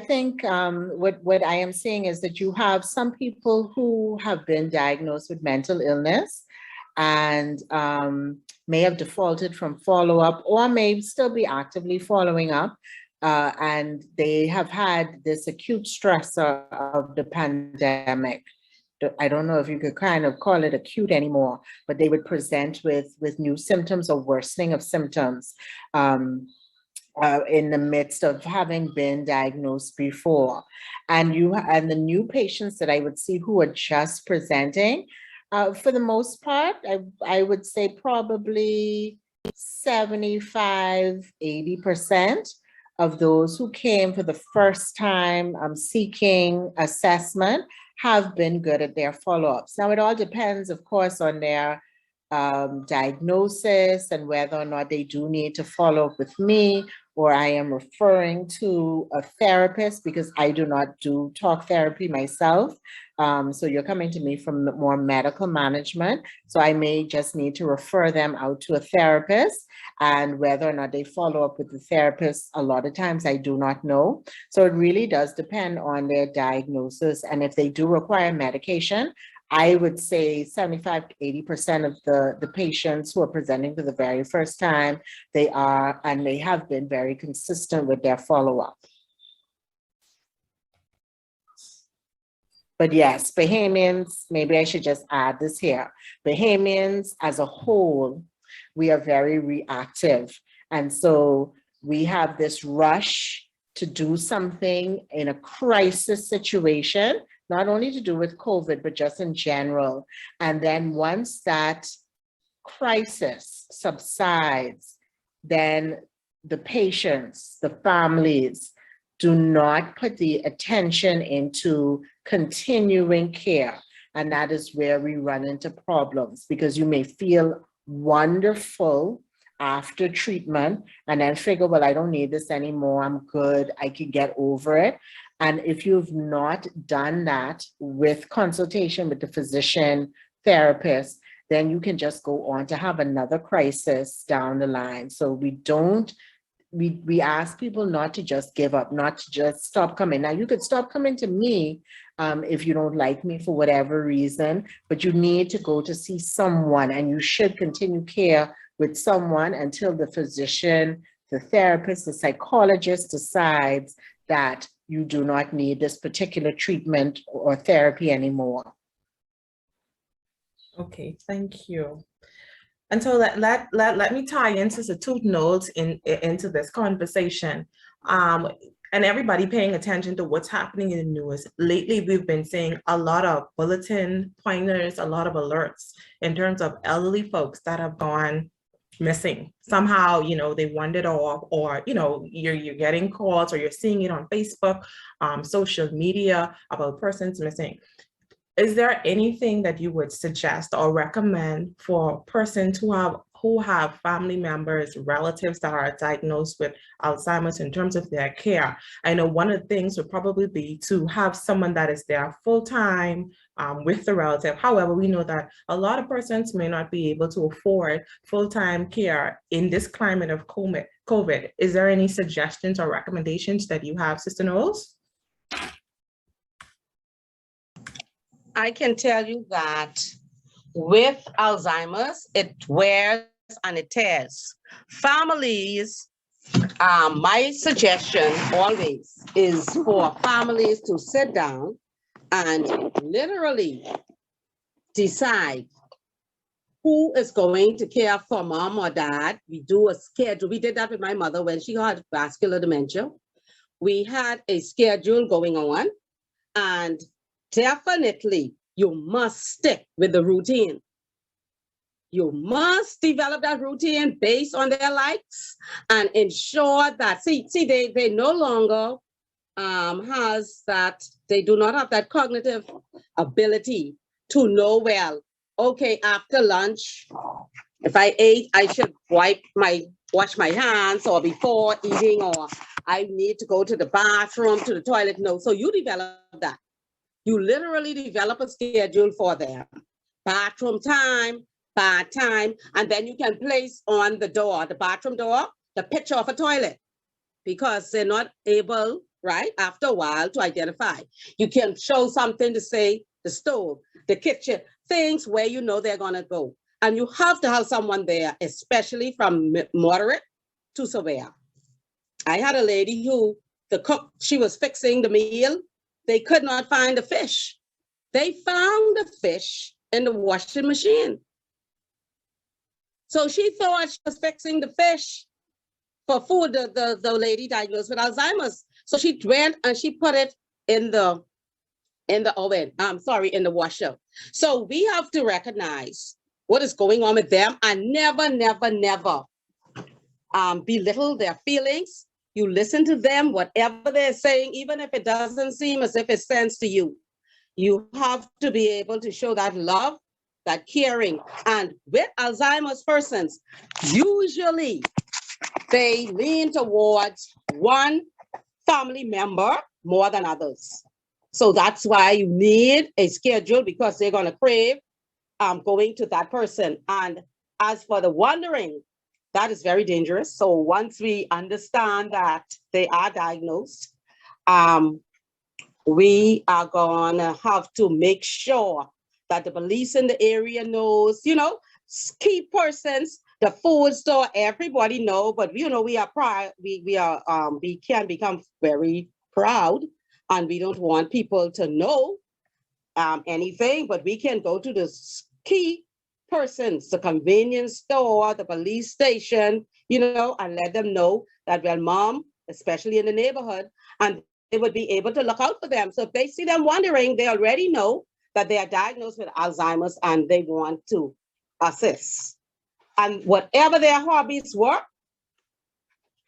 think what I am seeing is that you have some people who have been diagnosed with mental illness and may have defaulted from follow-up or may still be actively following up, and they have had this acute stressor of the pandemic. I don't know if you could kind of call it acute anymore, but they would present with new symptoms or worsening of symptoms in the midst of having been diagnosed before. And the new patients that I would see who are just presenting, for the most part, I would say probably 75, 80% of those who came for the first time seeking assessment have been good at their follow-ups. Now, it all depends, of course, on their diagnosis and whether or not they do need to follow up with me, or I am referring to a therapist, because I do not do talk therapy myself. So you're coming to me from more medical management. So I may just need to refer them out to a therapist, and whether or not they follow up with the therapist, a lot of times I do not know. So it really does depend on their diagnosis. And if they do require medication, I would say 75 to 80% of the patients who are presenting for the very first time, they are, and they have been very consistent with their follow-up. But yes, Bahamians, maybe I should just add this here. Bahamians as a whole, we are very reactive. And so we have this rush to do something in a crisis situation, not only to do with COVID, but just in general. And then once that crisis subsides, then the patients, the families, do not put the attention into continuing care. And that is where we run into problems, because you may feel wonderful after treatment and then figure, well, I don't need this anymore. I'm good. I can get over it. And if you've not done that with consultation with the physician, therapist, then you can just go on to have another crisis down the line. So we ask people not to just give up, not to just stop coming. Now, you could stop coming to me if you don't like me for whatever reason, but you need to go to see someone, and you should continue care with someone until the physician, the therapist, the psychologist decides that you do not need this particular treatment or therapy anymore. Okay, thank you. And so let me tie into the Toote-Knowles into this conversation. And everybody paying attention to what's happening in the news. Lately, we've been seeing a lot of bulletin pointers, a lot of alerts in terms of elderly folks that have gone missing. Somehow, they wandered off, or, you're getting calls, or you're seeing it on Facebook, social media about persons missing. Is there anything that you would suggest or recommend for persons who have family members, relatives that are diagnosed with Alzheimer's in terms of their care? I know one of the things would probably be to have someone that is there full-time with the relative. However, we know that a lot of persons may not be able to afford full-time care in this climate of COVID. Is there any suggestions or recommendations that you have, Sister Knowles? I can tell you that with Alzheimer's, it wears and it tears. Families, my suggestion always is for families to sit down and literally decide who is going to care for mom or dad. We do a schedule. We did that with my mother when she had vascular dementia. We had a schedule going on, and definitely you must stick with the routine. You must develop that routine based on their likes and ensure that, they no longer has that, they do not have that cognitive ability to know, well, okay, after lunch, if I ate, I should wash my hands, or before eating, or I need to go to the bathroom, to the toilet. No, so you develop that. You literally develop a schedule for them. Bathroom time, bath time, and then you can place on the door, the bathroom door, the picture of a toilet, because they're not able, right, after a while to identify. You can show something to say the stove, the kitchen, things where you know they're gonna go. And you have to have someone there, especially from moderate to severe. I had a lady who, the cook, she was fixing the meal. They could not find the fish. They found the fish in the washing machine. So she thought she was fixing the fish for food, the lady diagnosed with Alzheimer's. So she went and she put it in the oven, in the washer. So we have to recognize what is going on with them, and never belittle their feelings. You listen to them, whatever they're saying, even if it doesn't seem as if it sends to you. You have to be able to show that love, that caring. And with Alzheimer's persons, usually they lean towards one family member more than others. So that's why you need a schedule, because they're going to crave going to that person. And as for the wandering, that is very dangerous. So once we understand that they are diagnosed, we are gonna have to make sure that the police in the area knows, key persons, the food store, everybody know, but we are proud, we can become very proud, and we don't want people to know anything, but we can go to the key persons, the convenience store, the police station, and let them know that, well, mom, especially in the neighborhood, and they would be able to look out for them. So if they see them wandering, they already know that they are diagnosed with Alzheimer's and they want to assist. And whatever their hobbies were,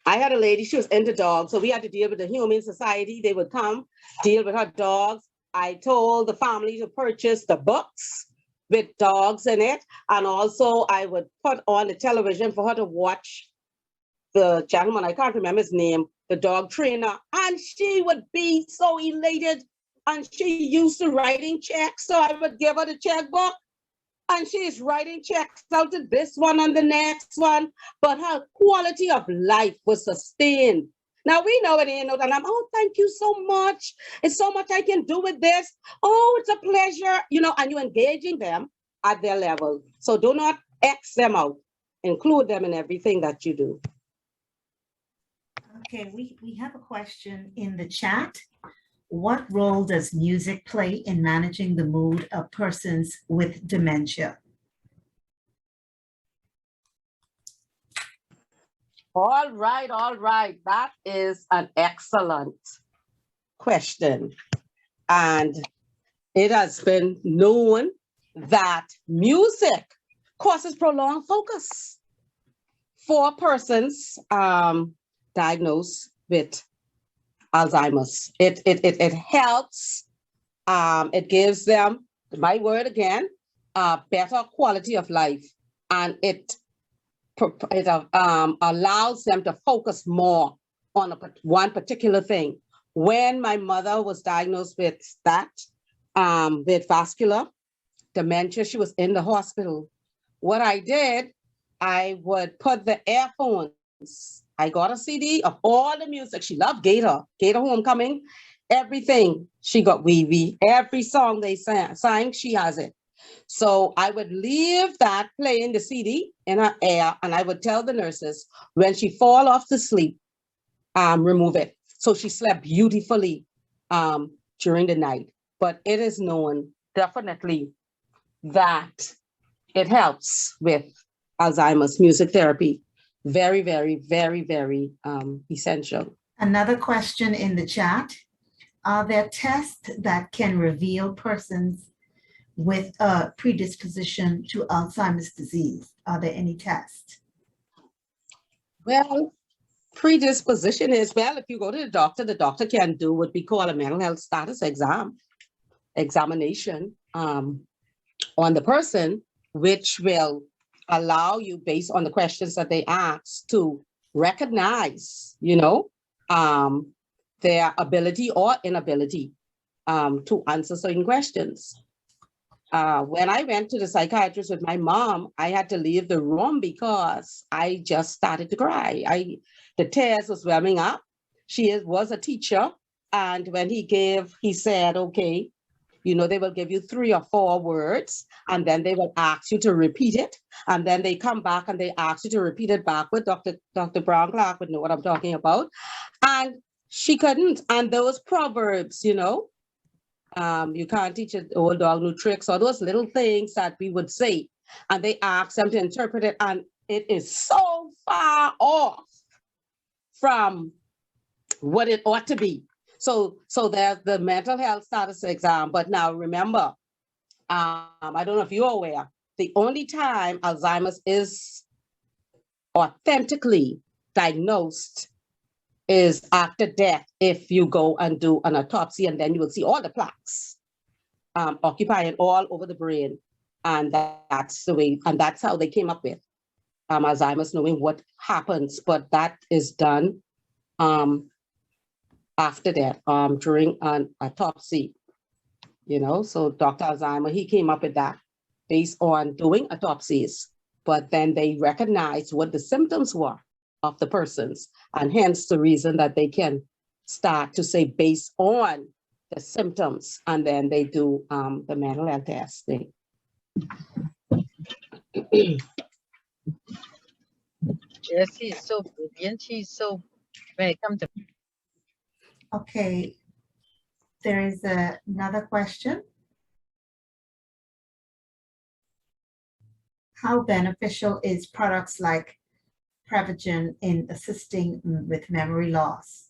I had a lady, she was into dogs, so we had to deal with the Humane Society. They would come, deal with her dogs. I told the family to purchase the books with dogs in it. And also I would put on the television for her to watch the gentleman, I can't remember his name, the dog trainer, and she would be so elated. And she used to writing checks, so I would give her the checkbook, and she's writing checks out to this one and the next one, but her quality of life was sustained. Now we know it ain't no, and oh, thank you so much. It's so much I can do with this. Oh, it's a pleasure, and you're engaging them at their level. So do not X them out. Include them in everything that you do. Okay, we have a question in the chat. What role does music play in managing the mood of persons with dementia? All right. That is an excellent question. And it has been known that music causes prolonged focus for persons diagnosed with Alzheimer's. It helps, it gives them, my word again, a better quality of life, and it allows them to focus more on one particular thing. When my mother was diagnosed with with vascular dementia, she was in the hospital. What I did, I would put the earphones. I got a CD of all the music. She loved Gator Homecoming, everything. She got Wee Wee, every song they sang, she has it. So I would leave that playing the CD in her ear, and I would tell the nurses, when she fall off to sleep, remove it. So she slept beautifully during the night. But it is known definitely that it helps with Alzheimer's. Music therapy. Very, very, very, very essential. Another question in the chat. Are there tests that can reveal persons with a predisposition to Alzheimer's disease? Are there any tests? Well, predisposition is, well, if you go to the doctor can do what we call a mental health status examination on the person, which will allow you, based on the questions that they ask, to recognize, their ability or inability to answer certain questions. When I went to the psychiatrist with my mom, I had to leave the room because I just started to cry. The tears was welling up. She was a teacher. And when he said, okay, they will give you 3 or 4 words, and then they will ask you to repeat it. And then they come back and they ask you to repeat it backward. Dr. Brown-Clarke would know what I'm talking about. And she couldn't. And those proverbs, you can't teach an old dog new tricks, or those little things that we would say. And they ask them to interpret it. And it is so far off from what it ought to be. So there's the mental health status exam. But now remember, I don't know if you're aware, the only time Alzheimer's is authentically diagnosed is after death, if you go and do an autopsy, and then you will see all the plaques occupying all over the brain. And that's the way, and that's how they came up with Alzheimer's, knowing what happens. But that is done after that, during an autopsy, so Dr. Alzheimer, he came up with that based on doing autopsies, but then they recognized what the symptoms were of the persons, and hence the reason that they can start to say based on the symptoms, and then they do the mental health testing. Jessie is so brilliant. She's so, when it comes to. Okay, there is another question. How beneficial is products like Prevagen in assisting with memory loss?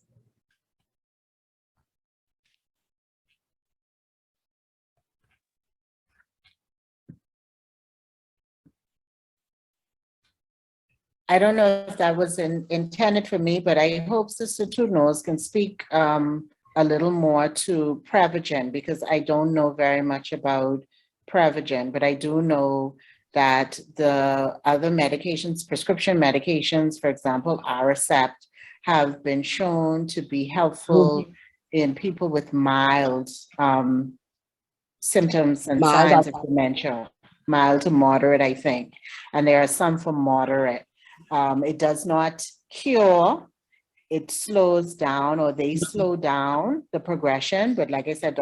I don't know if that was intended for me, but I hope Sister Toote-Knowles can speak a little more to Prevagen, because I don't know very much about Prevagen, but I do know that the other medications, prescription medications, for example, Aricept, have been shown to be helpful in people with mild symptoms and signs of dementia, mild to moderate, I think. And there are some for moderate. It does not cure, it slows down, or they slow down the progression. But like I said,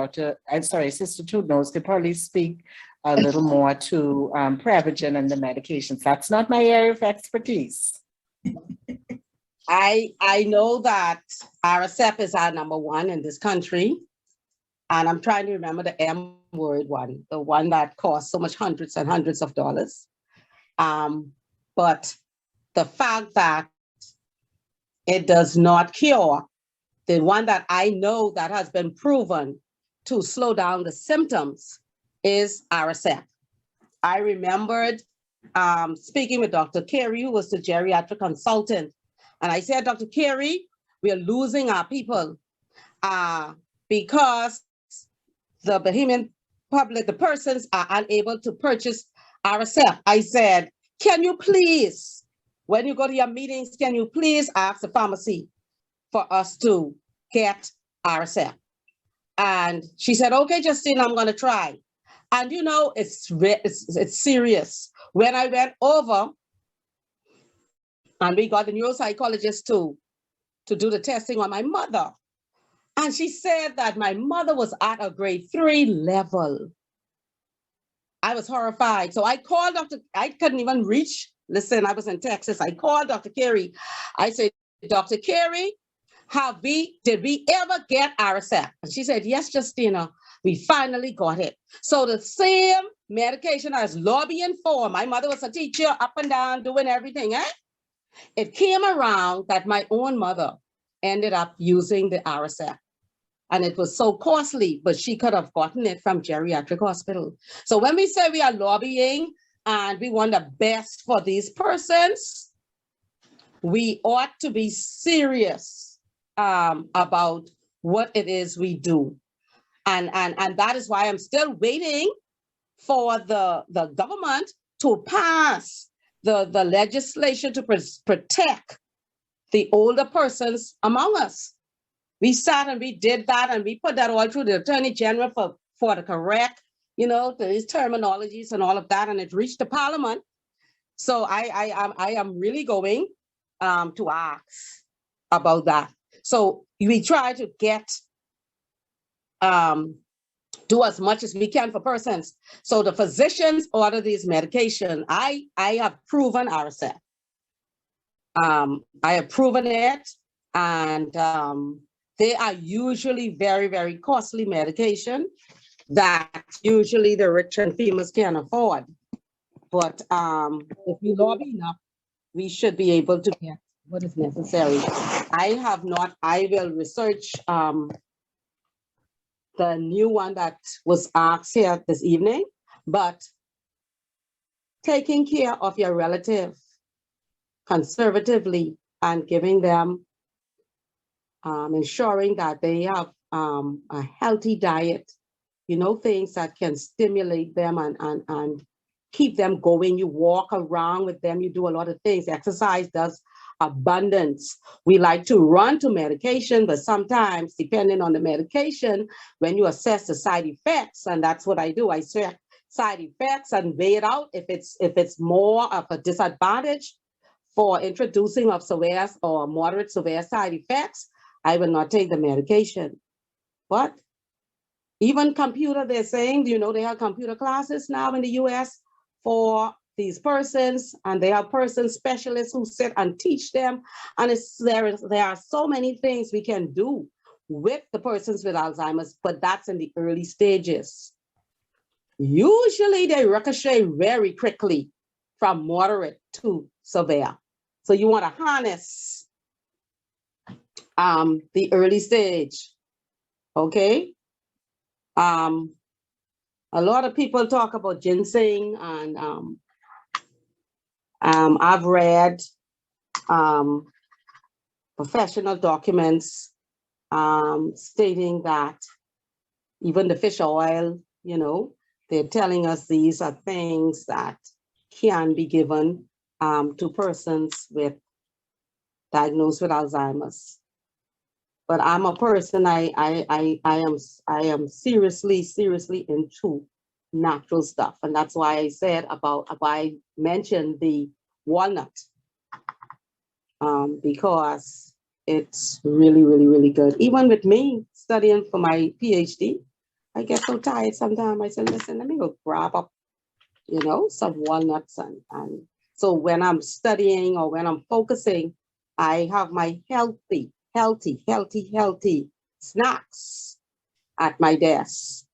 Sister Toote-Knowles could probably speak a little more to Prevagen and the medications. That's not my area of expertise. I know that Aricept is our #1 in this country. And I'm trying to remember the M word one, the one that costs so much hundreds and hundreds of dollars. But the fact that it does not cure, the one that I know that has been proven to slow down the symptoms is Aricept. I remembered speaking with Dr. Carey, who was the geriatric consultant. And I said, Dr. Carey, we are losing our people because the Bahamian public, the persons are unable to purchase Aricept. I said, can you please, when you go to your meetings, can you please ask the pharmacy for us to get Aricept? And she said, okay, Justine, I'm going to try. And it's serious. When I went over and we got the neuropsychologist to do the testing on my mother, and she said that my mother was at a grade 3 level. I was horrified. So I called I couldn't even reach. Listen, I was in Texas. I called Dr. Carey. I said, Dr. Carey, did we ever get Aricept? And she said, yes, Justina, we finally got it. So the same medication I was lobbying for, my mother was a teacher, up and down, doing everything, It came around that my own mother ended up using the Aricept. and it was so costly, but she could have gotten it from geriatric hospital. So when we say we are lobbying and we want the best for these persons, we ought to be serious about what it is we do. And that is why I'm still waiting for the government to pass the legislation to protect the older persons among us. We sat and we did that, and we put that all through the Attorney General for the correct, these terminologies and all of that, and it reached the Parliament. So I am really going to ask about that. So we try to do as much as we can for persons. So the physicians order these medication. I have proven ourselves. I have proven it, and they are usually very, very costly medication that usually the rich and famous can afford. But if we lobby enough, we should be able to get what is necessary. I will research the new one that was asked here this evening, but taking care of your relative conservatively and giving them, ensuring that they have a healthy diet, things that can stimulate them and keep them going. You walk around with them, you do a lot of things. Exercise does abundance. We like to run to medication, but sometimes, depending on the medication, when you assess the side effects, and that's what I do, I check side effects and weigh it out. If it's more of a disadvantage for introducing of severe or moderate severe side effects, I will not take the medication. But even computer, they're saying, they have computer classes now in the US for these persons, and they have person specialists who sit and teach them. And there are so many things we can do with the persons with Alzheimer's, but that's in the early stages. Usually they ricochet very quickly from moderate to severe. So you want to harness the early stage, okay? A lot of people talk about ginseng, and I've read professional documents stating that even the fish oil, they're telling us these are things that can be given to persons diagnosed with Alzheimer's. But I'm a person, I am seriously into natural stuff. And that's why I said I mentioned the walnut, because it's really good. Even with me studying for my PhD, I get so tired sometimes. I said, listen, let me go grab up, some walnuts. And so when I'm studying or when I'm focusing, I have my healthy snacks at my desk.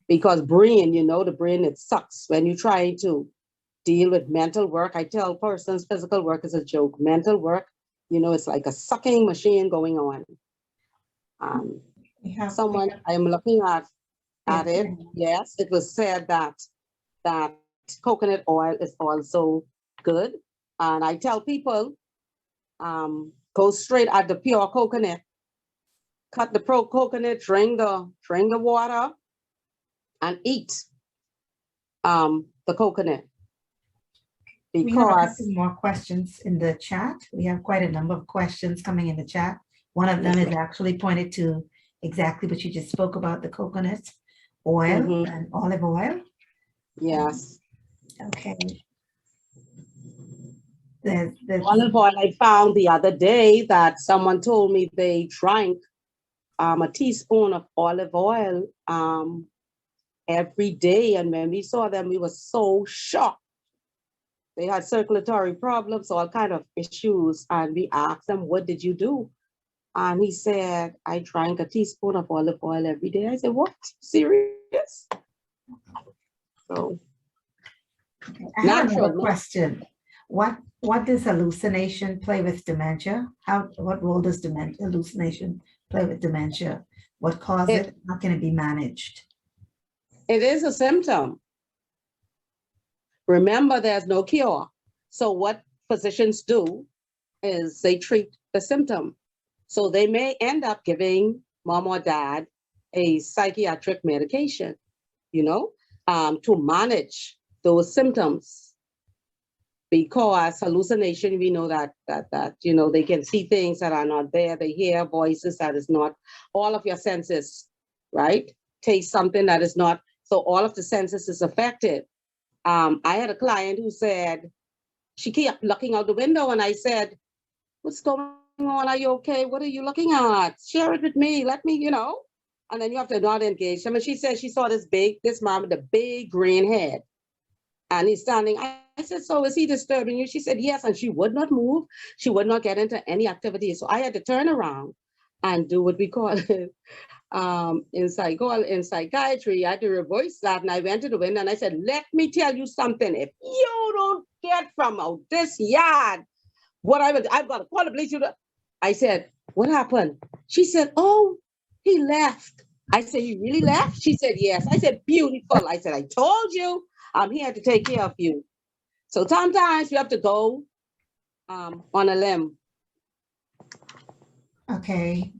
Because brain, the brain, it sucks when you try to deal with mental work. I tell persons physical work is a joke. Mental work, it's like a sucking machine going on. I'm looking at it. Yes, it was said that coconut oil is also good. And I tell people, go straight at the pure coconut. Cut the coconut, drain the water, and eat the coconut. We have a Because couple more questions in the chat. We have quite a number of questions coming in the chat. One of them is actually pointed to exactly what you just spoke about, the coconut oil and olive oil. Yes. Okay. Olive oil, I found the other day that someone told me they drank a teaspoon of olive oil every day. And when we saw them, we were so shocked. They had circulatory problems, all kind of issues. And we asked them, what did you do? And he said, I drank a teaspoon of olive oil every day. I said, what? Serious? So, I have another question. What does hallucination play with dementia? What role does hallucination play with dementia? What caused it? How can it be managed? It is a symptom. Remember, there's no cure. So what physicians do is they treat the symptom. So they may end up giving mom or dad a psychiatric medication, you know, to manage those symptoms. Because hallucination, we know that you know, they can see things that are not there. They hear voices that is not, all of your senses, right? Taste something that is not. So all of the senses is affected. I had a client who said, she kept looking out the window and I said, what's going on? Are you okay? What are you looking at? Share it with me. Let me, you know, and then you have to not engage them. And she said she saw this man with a big green head and he's standing. I said, so is he disturbing you? She said, yes. And she would not move. She would not get into any activity. So I had to turn around and do what we call in psychiatry, I had to reverse that. And I went to the window and I said, let me tell you something. If you don't get from out this yard, what I've got to call the police. I said, what happened? She said, oh, he left. I said, he really left? She said, yes. I said, beautiful. I said, I told you I'm here to take care of you. So sometimes you have to go on a limb. Okay.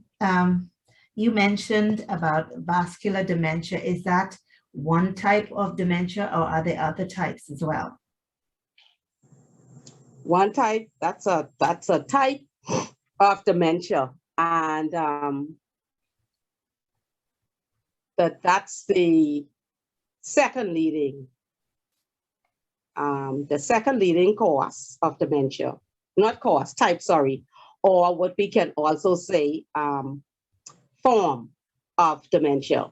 You mentioned about vascular dementia. Is that one type of dementia or are there other types as well? One type, that's a type of dementia. And that's the second leading cause of dementia, not cause, type, sorry, or what we can also say, form of dementia.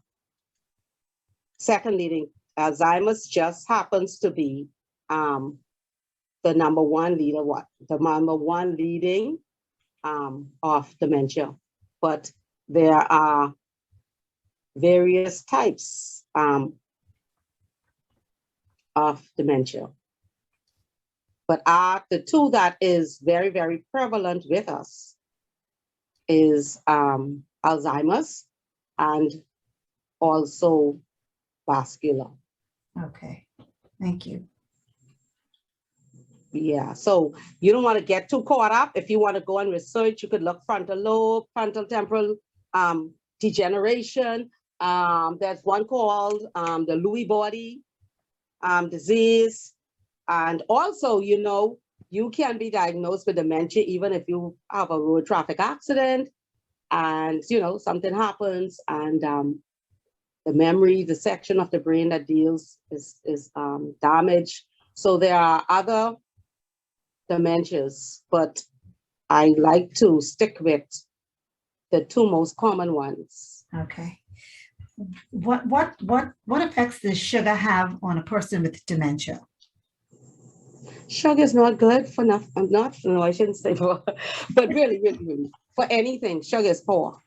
Second leading, Alzheimer's just happens to be the number one leading of dementia, but there are various types of dementia. But the two that is very, very prevalent with us is Alzheimer's and also vascular. Okay, thank you. Yeah, so you don't want to get too caught up. If you want to go and research, you could look frontal lobe, frontal temporal degeneration. There's one called the Lewy body disease. And also, you know, you can be diagnosed with dementia even if you have a road traffic accident and, you know, something happens and the memory, the section of the brain that deals is damaged. So there are other dementias, but I like to stick with the two most common ones. Okay. What effects does sugar have on a person with dementia? Sugar is not good for nothing. No, I shouldn't say for, but really, for anything, sugar is poor.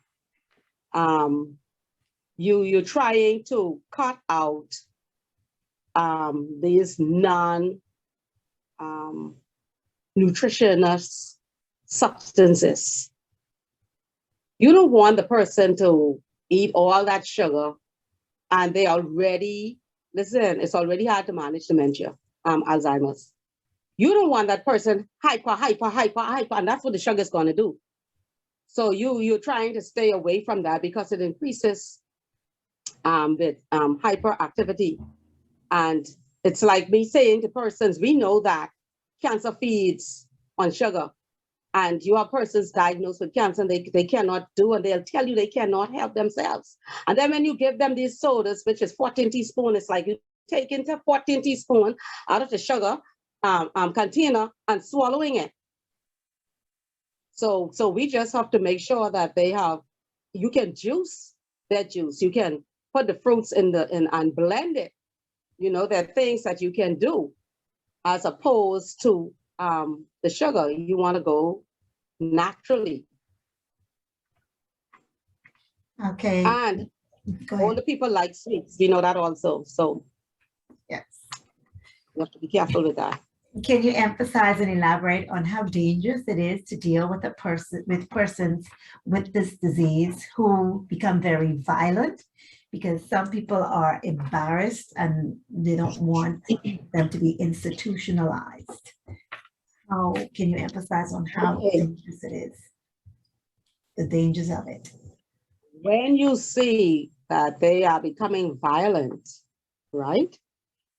You're trying to cut out these nutritious substances. You don't want the person to eat all that sugar and they already, listen, it's already hard to manage dementia, Alzheimer's. You don't want that person hyper, and that's what the sugar is going to do. So you're trying to stay away from that because it increases with hyperactivity. And it's like me saying to persons, we know that cancer feeds on sugar. And you have persons diagnosed with cancer and they cannot do, and they'll tell you they cannot help themselves. And then when you give them these sodas, which is 14 teaspoons, it's like you take into 14 teaspoons out of the sugar container and swallowing it. So we just have to make sure that they have, you can juice their juice. You can put the fruits in and blend it. You know, there are things that you can do as opposed to the sugar. You want to go naturally. Okay. And all the people like sweets, you know that also. So yes, you have to be careful with that. Can you emphasize and elaborate on how dangerous it is to deal with persons with this disease who become very violent? Because some people are embarrassed and they don't want them to be institutionalized. How can you emphasize on how Okay. dangerous it is? The dangers of it. When you see that they are becoming violent, right?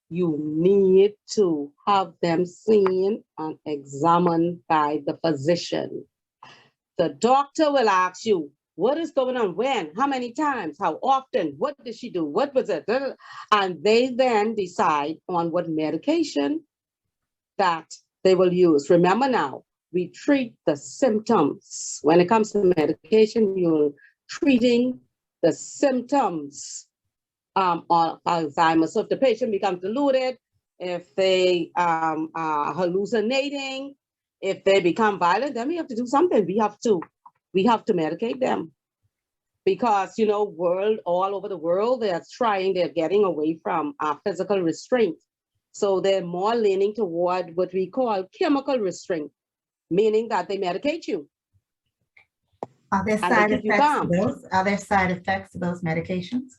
You need to have them seen and examined by the physician. The doctor will ask you, what is going on? When? How many times? How often? What did she do? What was it? And they then decide on what medication that they will use. Remember now, we treat the symptoms. When it comes to medication, you're treating the symptoms of Alzheimer's. So if the patient becomes deluded, if they are hallucinating, if they become violent, then we have to do something. We have to medicate them. Because, you know, all over the world, they're getting away from physical restraint. So they're more leaning toward what we call chemical restraint, meaning that they medicate you. Are there side effects to those? Are there side effects to those medications?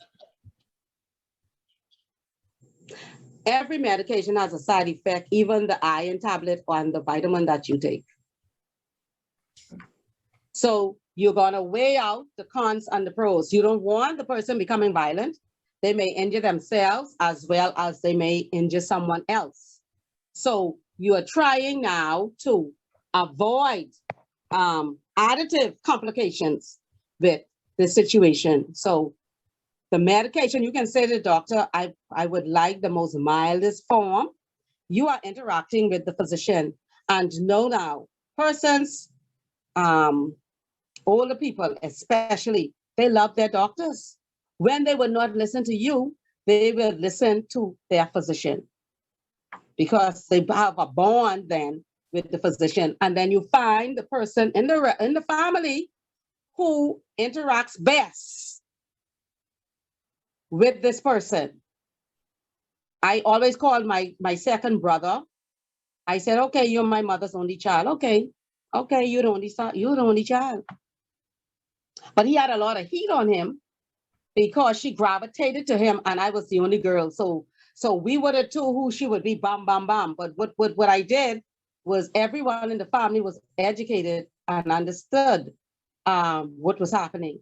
Every medication has a side effect, even the iron tablet and the vitamin that you take. So you're going to weigh out the cons and the pros. You don't want the person becoming violent. They may injure themselves as well as they may injure someone else. So you are trying now to avoid additive complications with the situation. So the medication, you can say to the doctor, I would like the most mildest form. You are interacting with the physician. And know now, persons, older people especially, they love their doctors. When they would not listen to you, they will listen to their physician because they have a bond then with the physician. And then you find the person in the family who interacts best with this person. I always call my second brother. I said, okay, you're my mother's only child. Okay, you're the only child. But he had a lot of heat on him because she gravitated to him and I was the only girl. So we were the two who she would be bam, bam, bam. But what I did was everyone in the family was educated and understood what was happening.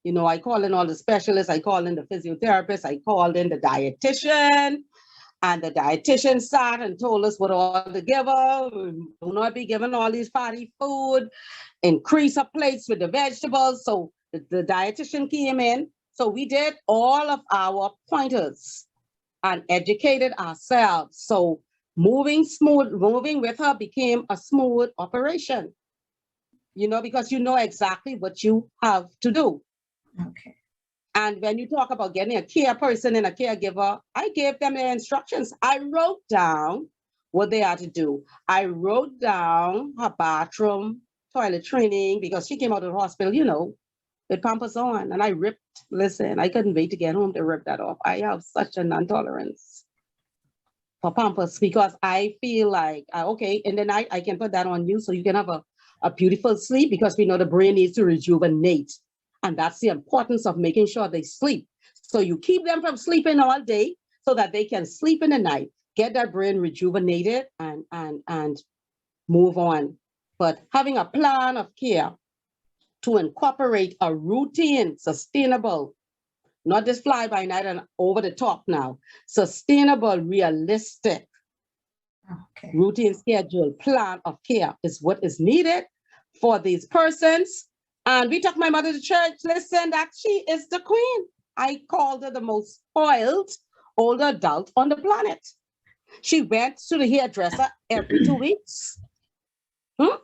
You know, I called in all the specialists, I called in the physiotherapist, I called in the dietitian, and the dietitian sat and told us what all to give her. Do not be given all these fatty food, increase her plates with the vegetables. So the dietitian came in. So we did all of our pointers and educated ourselves. So moving with her became a smooth operation, you know, because you know exactly what you have to do. Okay. And when you talk about getting a care person and a caregiver, I gave them their instructions. I wrote down what they had to do. I wrote down her bathroom, toilet training, because she came out of the hospital, you know, with Pampers on. And I I couldn't wait to get home to rip that off. I have such a non-tolerance for Pampers because I feel like, okay, in the night, I can put that on you so you can have a beautiful sleep because we know the brain needs to rejuvenate. And that's the importance of making sure they sleep. So you keep them from sleeping all day so that they can sleep in the night, get that brain rejuvenated and move on. But having a plan of care to incorporate a routine, sustainable, not just fly by night and over the top now, sustainable, realistic, routine schedule, plan of care is what is needed for these persons. And we took my mother to church. Listen, that she is the queen. I called her the most spoiled older adult on the planet. She went to the hairdresser every 2 weeks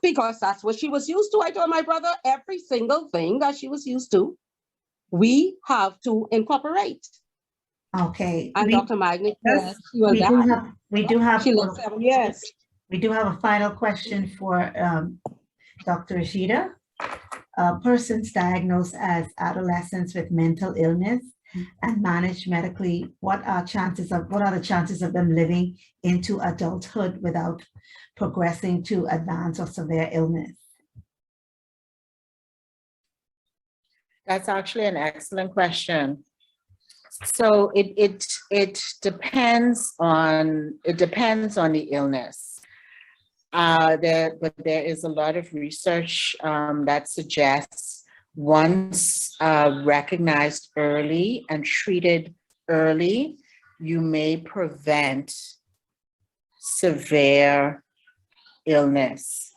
because that's what she was used to. I told my brother every single thing that she was used to, we have to incorporate. Okay. And Dr. Magnet, we do have she lived 7 years. We do have a final question for Dr. Rashida. Persons diagnosed as adolescents with mental illness and managed medically, what are the chances of them living into adulthood without progressing to advanced or severe illness? That's actually an excellent question. So it depends on the illness. But there is a lot of research that suggests once recognized early and treated early, you may prevent severe illness.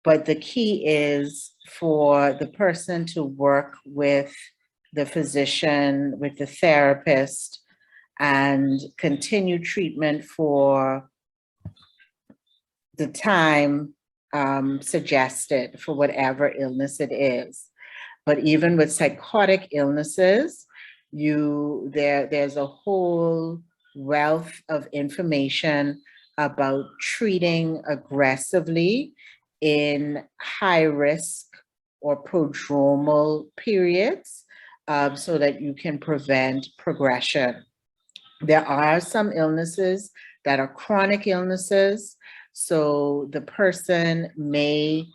But the key is for the person to work with the physician, with the therapist, and continue treatment for the time suggested for whatever illness it is. But even with psychotic illnesses, there's a whole wealth of information about treating aggressively in high risk or prodromal periods so that you can prevent progression. There are some illnesses that are chronic illnesses, so the person may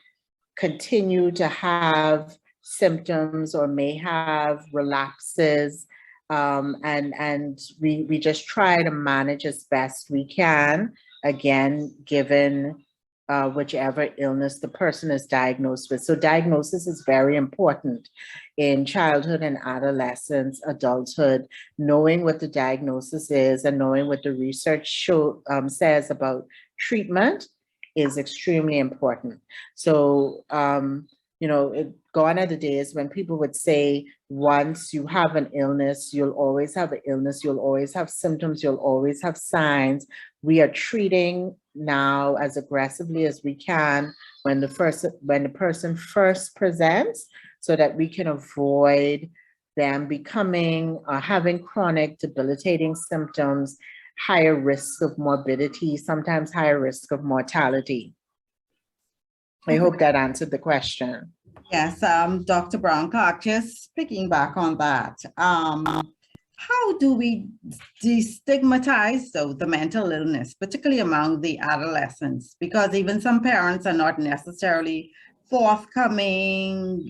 continue to have symptoms or may have relapses, and we just try to manage as best we can, again, given whichever illness the person is diagnosed with. So diagnosis is very important in childhood and adolescence, adulthood. Knowing what the diagnosis is and knowing what the research says about treatment is extremely important. So, gone are the days when people would say, once you have an illness, you'll always have an illness, you'll always have symptoms, you'll always have signs. We are treating now as aggressively as we can when the person first presents, so that we can avoid them becoming or having chronic debilitating symptoms, higher risks of morbidity, sometimes higher risk of mortality. I hope that answered the question. Yes, Dr. Brown-Clarke, just picking back on that. How do we destigmatize the mental illness, particularly among the adolescents? Because even some parents are not necessarily forthcoming,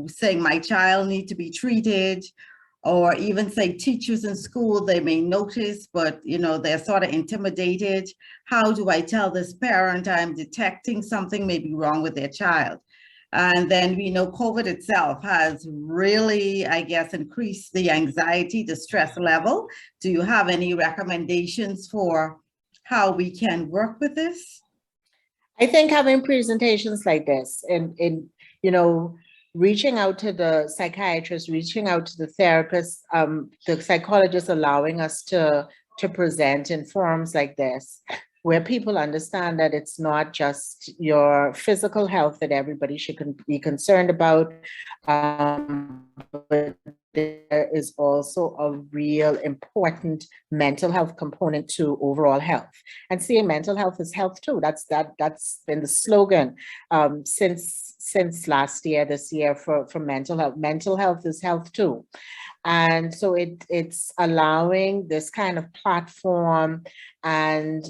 saying my child needs to be treated, or even say teachers in school, they may notice, but they're sort of intimidated. How do I tell this parent I'm detecting something may be wrong with their child? And then we know COVID itself has really, I guess, increased the anxiety, the stress level. Do you have any recommendations for how we can work with this? I think having presentations like this and reaching out to the psychiatrist, reaching out to the therapist, the psychologist, allowing us to present in forums like this, where people understand that it's not just your physical health that everybody should be concerned about, but there is also a real important mental health component to overall health. And seeing mental health is health too. That's been the slogan since last year, this year for mental health. Mental health is health too. And so it's allowing this kind of platform and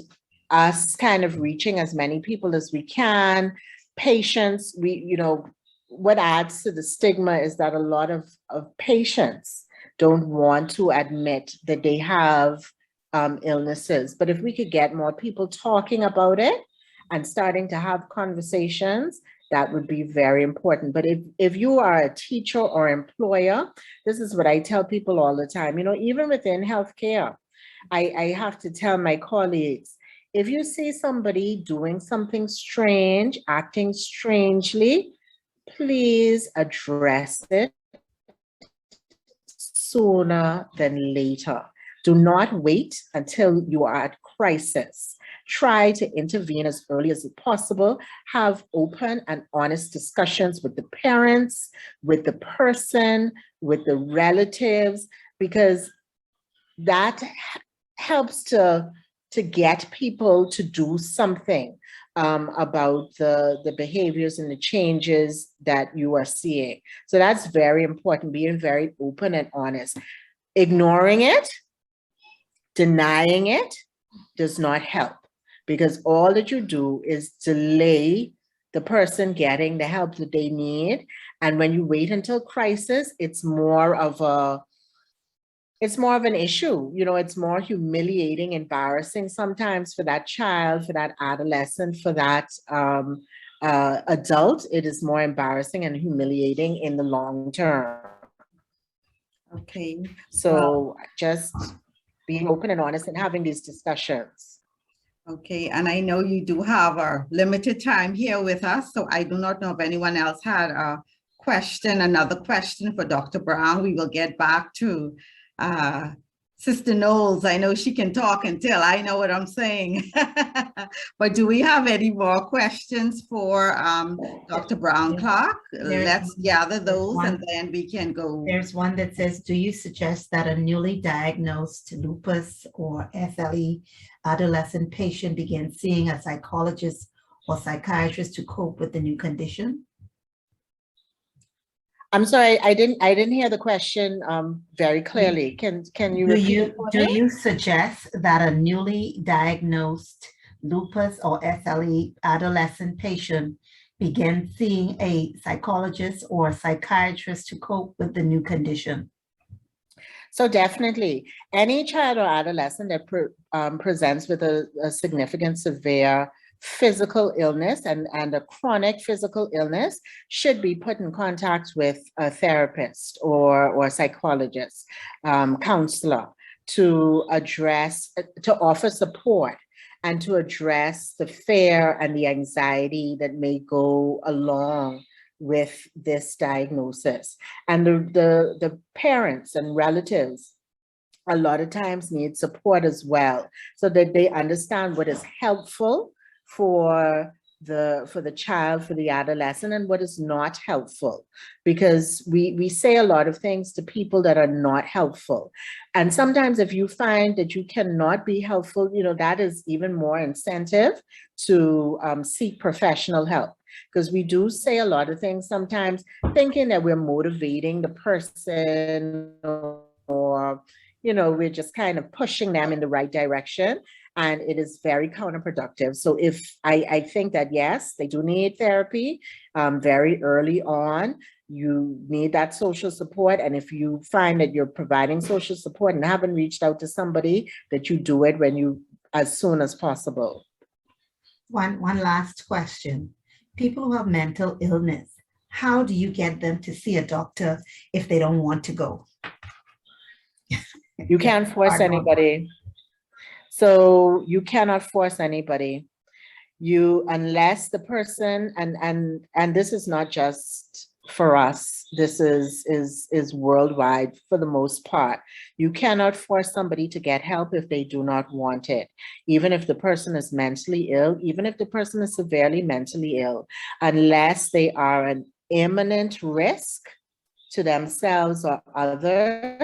us kind of reaching as many people as we can. Patients, what adds to the stigma is that a lot of patients don't want to admit that they have illnesses. But if we could get more people talking about it and starting to have conversations, that would be very important. But if you are a teacher or employer, this is what I tell people all the time, even within healthcare, I have to tell my colleagues, if you see somebody doing something strange, acting strangely, please address it sooner than later. Do not wait until you are at crisis. Try to intervene as early as possible. Have open and honest discussions with the parents, with the person, with the relatives, because that helps to to get people to do something about the behaviors and the changes that you are seeing. So that's very important, being very open and honest. Ignoring it, denying it does not help, because all that you do is delay the person getting the help that they need. And when you wait until crisis, it's more of an issue. You know, it's more humiliating, embarrassing sometimes for that child, for that adolescent, for that adult. It is more embarrassing and humiliating in the long term. Okay. So just being open and honest and having these discussions. Okay, and I know you do have a limited time here with us, so I do not know if anyone else had a question, another question for Dr. Brown. We will get back to Sister Knowles. I know she can talk until I know what I'm saying. But do we have any more questions for Dr. Brown-Clarke? Let's gather those and then we can go. There's one that says, do you suggest that a newly diagnosed lupus or SLE adolescent patient begin seeing a psychologist or psychiatrist to cope with the new condition? I'm sorry, I didn't hear the question very clearly. Can you repeat? Do you suggest that a newly diagnosed lupus or SLE adolescent patient begin seeing a psychologist or psychiatrist to cope with the new condition? So definitely, any child or adolescent that presents with a significant severe physical illness and a chronic physical illness should be put in contact with a therapist or psychologist, counselor, to offer support and to address the fear and the anxiety that may go along with this diagnosis. And the parents and relatives a lot of times need support as well, so that they understand what is helpful for the child, for the adolescent, and what is not helpful, because we say a lot of things to people that are not helpful. And sometimes if you find that you cannot be helpful, you know, that is even more incentive to seek professional help, because we do say a lot of things sometimes thinking that we're motivating the person, or you know, we're just kind of pushing them in the right direction. And it is very counterproductive. So if I think that, yes, they do need therapy very early on, you need that social support. And if you find that you're providing social support and haven't reached out to somebody, that you do it as soon as possible. One last question. People who have mental illness, how do you get them to see a doctor if they don't want to go? You can't force anybody. So you cannot force anybody. Unless the person, and this is not just for us, this is worldwide for the most part. You cannot force somebody to get help if they do not want it. Even if the person is mentally ill, even if the person is severely mentally ill, unless they are an imminent risk to themselves or others,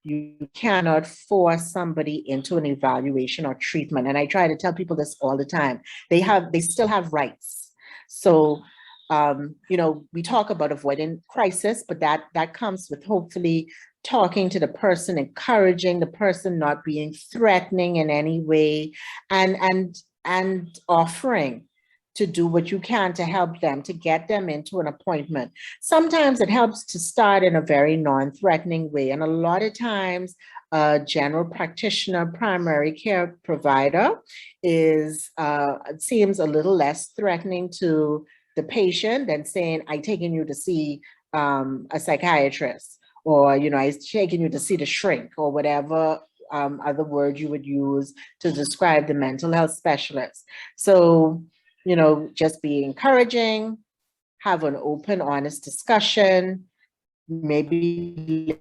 you cannot force somebody into an evaluation or treatment. And I try to tell people this all the time. They still have rights. So, you know, we talk about avoiding crisis, but that comes with hopefully talking to the person, encouraging the person, not being threatening in any way, and offering to do what you can to help them, to get them into an appointment. Sometimes it helps to start in a very non-threatening way. And a lot of times, a general practitioner, primary care provider seems a little less threatening to the patient than saying, I'm taking you to see a psychiatrist, or, you know, I'm taking you to see the shrink, or whatever other word you would use to describe the mental health specialist. So, you know, just be encouraging, have an open, honest discussion, maybe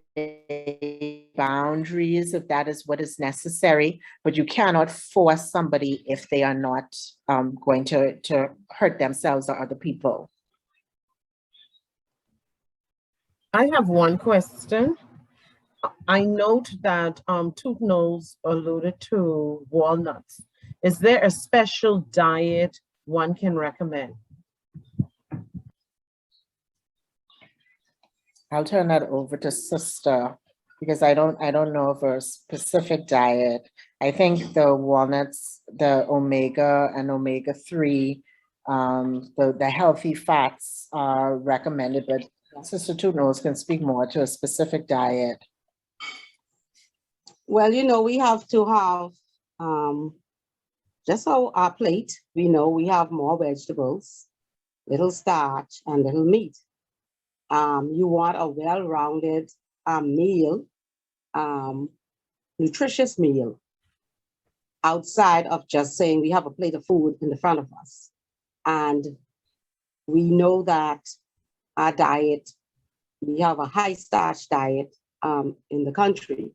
boundaries if that is what is necessary, but you cannot force somebody if they are not going to hurt themselves or other people. I have one question. I note that Toote-Knowles alluded to walnuts. Is there a special diet one can recommend? I'll turn that over to Sister because I don't know of a specific diet. I think the walnuts, the omega and omega-3, the healthy fats are recommended, but Sister Toote-Knowles can speak more to a specific diet. Well, you know, we have to have, just so our plate, we know we have more vegetables, little starch and little meat. You want a well-rounded meal, nutritious meal, outside of just saying we have a plate of food in the front of us. And we know that our diet, we have a high starch diet in the country.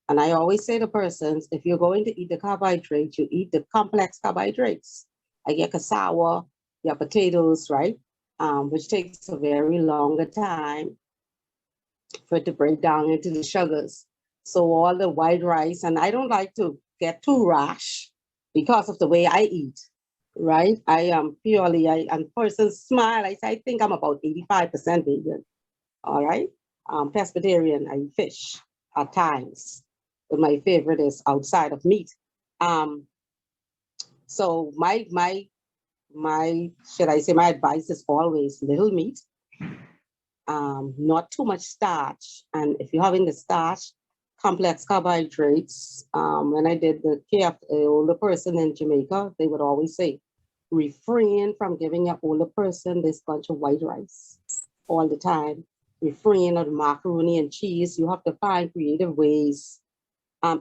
And I always say to persons, if you're going to eat the carbohydrates, you eat the complex carbohydrates. Like your cassava, your potatoes, right? Which takes a very longer time for it to break down into the sugars. So all the white rice, and I don't like to get too rash because of the way I eat, right? I am purely, and persons smile, I say, I think I'm about 85% vegan, all right? Pescatarian, I eat fish at times, but my favorite is outside of meat. So my should I say, my advice is always little meat, not too much starch. And if you're having the starch, complex carbohydrates, when I did the care of an older person in Jamaica, they would always say, refrain from giving an older person this bunch of white rice all the time. Refrain of macaroni and cheese. You have to find creative ways.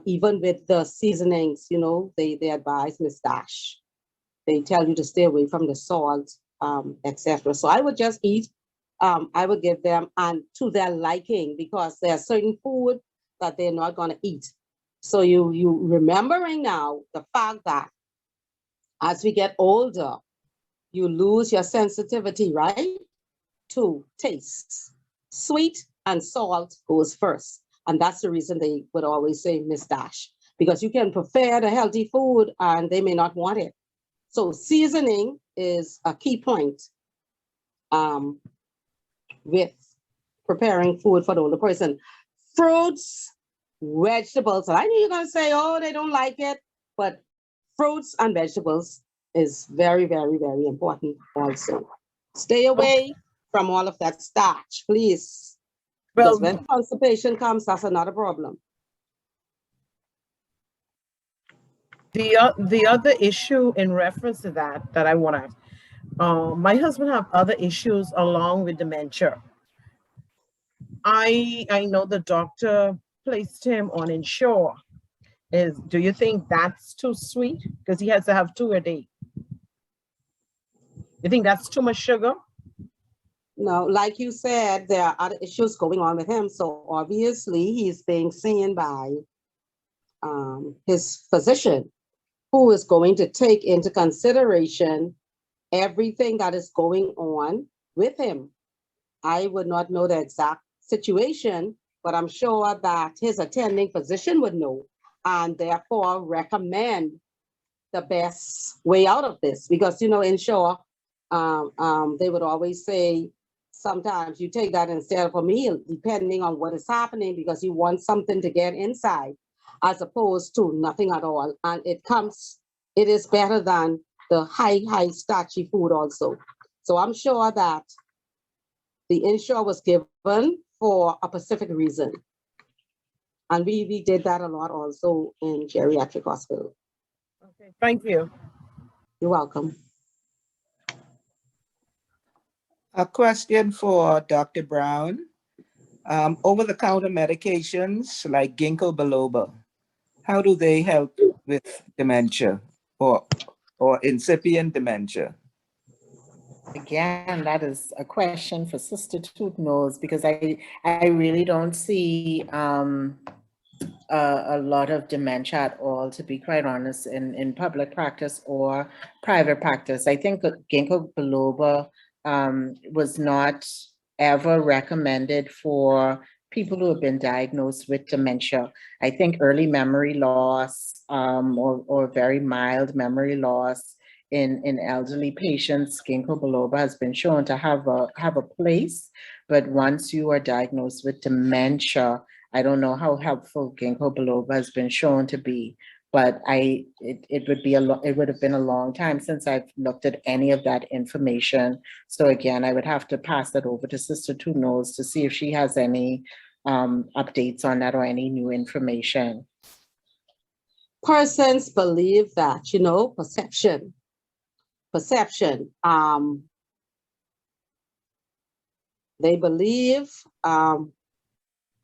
Even with the seasonings, you know, they advise Miss Dash. They tell you to stay away from the salt, etc. So I would just eat, I would give them and to their liking, because there's certain food that they're not going to eat. So you remembering now the fact that as we get older, you lose your sensitivity, right, to taste. Sweet and salt goes first. And that's the reason they would always say Miss Dash, because you can prepare the healthy food and they may not want it. So seasoning is a key point with preparing food for the older person. Fruits, vegetables, and I know you're gonna say, oh, they don't like it, but fruits and vegetables is very, very, very important also. Stay away from all of that starch, please. Because when constipation comes, that's another problem. The other issue in reference to that I want to ask, my husband have other issues along with dementia. I know the doctor placed him on Ensure. Do you think that's too sweet? Because he has to have 2 a day. You think that's too much sugar? No, like you said, there are other issues going on with him. So obviously he's being seen by his physician, who is going to take into consideration everything that is going on with him. I would not know the exact situation, but I'm sure that his attending physician would know, and therefore recommend the best way out of this. Because, you know, Ensure, they would always say, sometimes you take that instead of a meal, depending on what is happening, because you want something to get inside, as opposed to nothing at all. And it is better than the high starchy food also. So I'm sure that the Ensure was given for a specific reason. And we did that a lot also in geriatric hospital. Okay, thank you. You're welcome. A question for Dr. Brown. Over-the-counter medications like ginkgo biloba, how do they help with dementia or incipient dementia? Again, that is a question for Sister Toote-Knowles, because I really don't see a lot of dementia at all, to be quite honest, in public practice or private practice. I think ginkgo biloba was not ever recommended for people who have been diagnosed with dementia. I think early memory loss or very mild memory loss in elderly patients, ginkgo biloba has been shown to have a place. But once you are diagnosed with dementia, I don't know how helpful ginkgo biloba has been shown to be. But it would have been a long time since I've looked at any of that information. So again, I would have to pass that over to Sister Toote-Knowles to see if she has any updates on that or any new information. Persons believe that, perception. They believe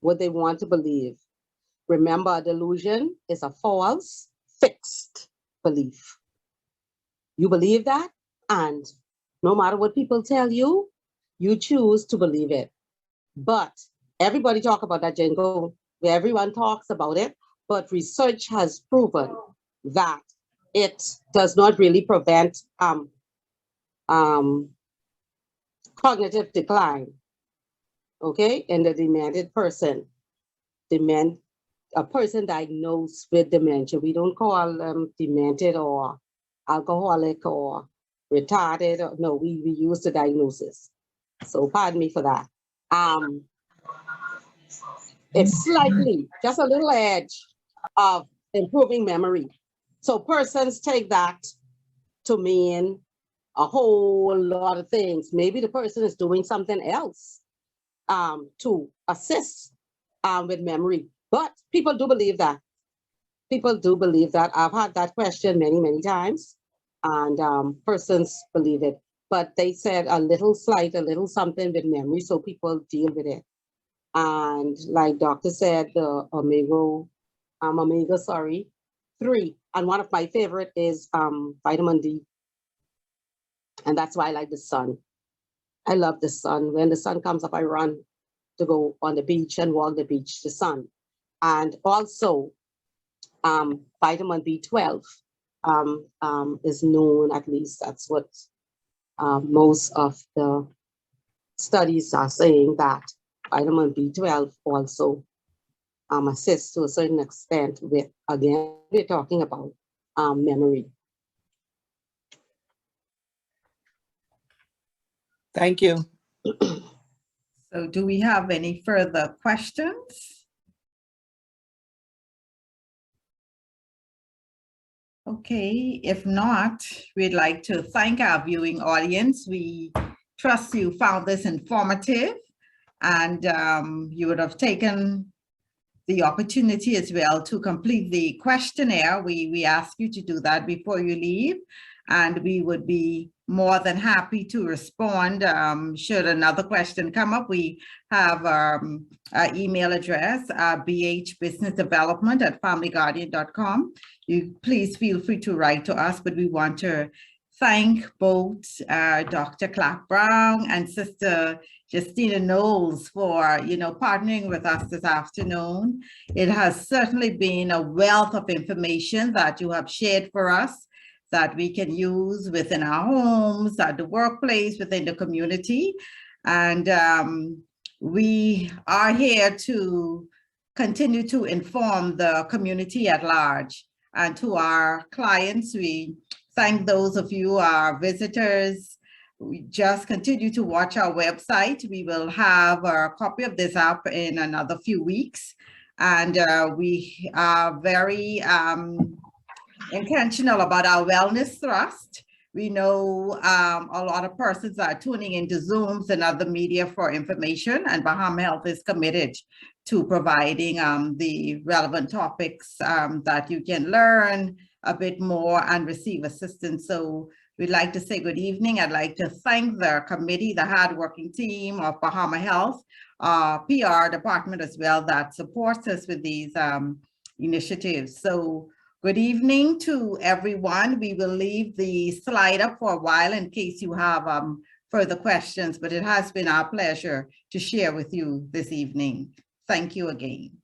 what they want to believe. Remember, a delusion is a false, fixed belief. You believe that, and no matter what people tell you, you choose to believe it. But everybody talk about that, Jingo. Everyone talks about it, but research has proven that it does not really prevent cognitive decline, okay, in the demented person. A person diagnosed with dementia, we don't call them demented or alcoholic or retarded. No, we use the diagnosis. So pardon me for that. It's slightly, just a little edge of improving memory. So persons take that to mean a whole lot of things. Maybe the person is doing something else to assist with memory. But people do believe that. People do believe that. I've had that question many, many times, and persons believe it. But they said a little something with memory, so people deal with it. And like doctor said, the omega 3. And one of my favorite is vitamin D. And that's why I like the sun. I love the sun. When the sun comes up, I run to go on the beach and walk the beach, the sun. And also vitamin B12 is known, at least that's what most of the studies are saying, that vitamin B12 also assists to a certain extent with, again, we're talking about memory. Thank you. So do we have any further questions? Okay, if not, we'd like to thank our viewing audience. We trust you found this informative, and you would have taken the opportunity as well to complete the questionnaire. We ask you to do that before you leave, and we would be more than happy to respond should another question come up. We have our email address, bhbusinessdevelopment@familyguardian.com. You please feel free to write to us, but we want to thank both Dr. Clarke Brown and Sister Justina Knowles for, partnering with us this afternoon. It has certainly been a wealth of information that you have shared for us that we can use within our homes, at the workplace, within the community. And we are here to continue to inform the community at large. And to our clients, we thank those of you, our visitors. We just continue to watch our website. We will have a copy of this up in another few weeks. And we are very intentional about our wellness thrust. We know a lot of persons are tuning into Zooms and other media for information, and Bahama Health is committed to providing the relevant topics that you can learn a bit more and receive assistance. So we'd like to say good evening. I'd like to thank the committee, the hardworking team of Bahama Health, PR department as well, that supports us with these initiatives. So good evening to everyone. We will leave the slide up for a while in case you have further questions, but it has been our pleasure to share with you this evening. Thank you again.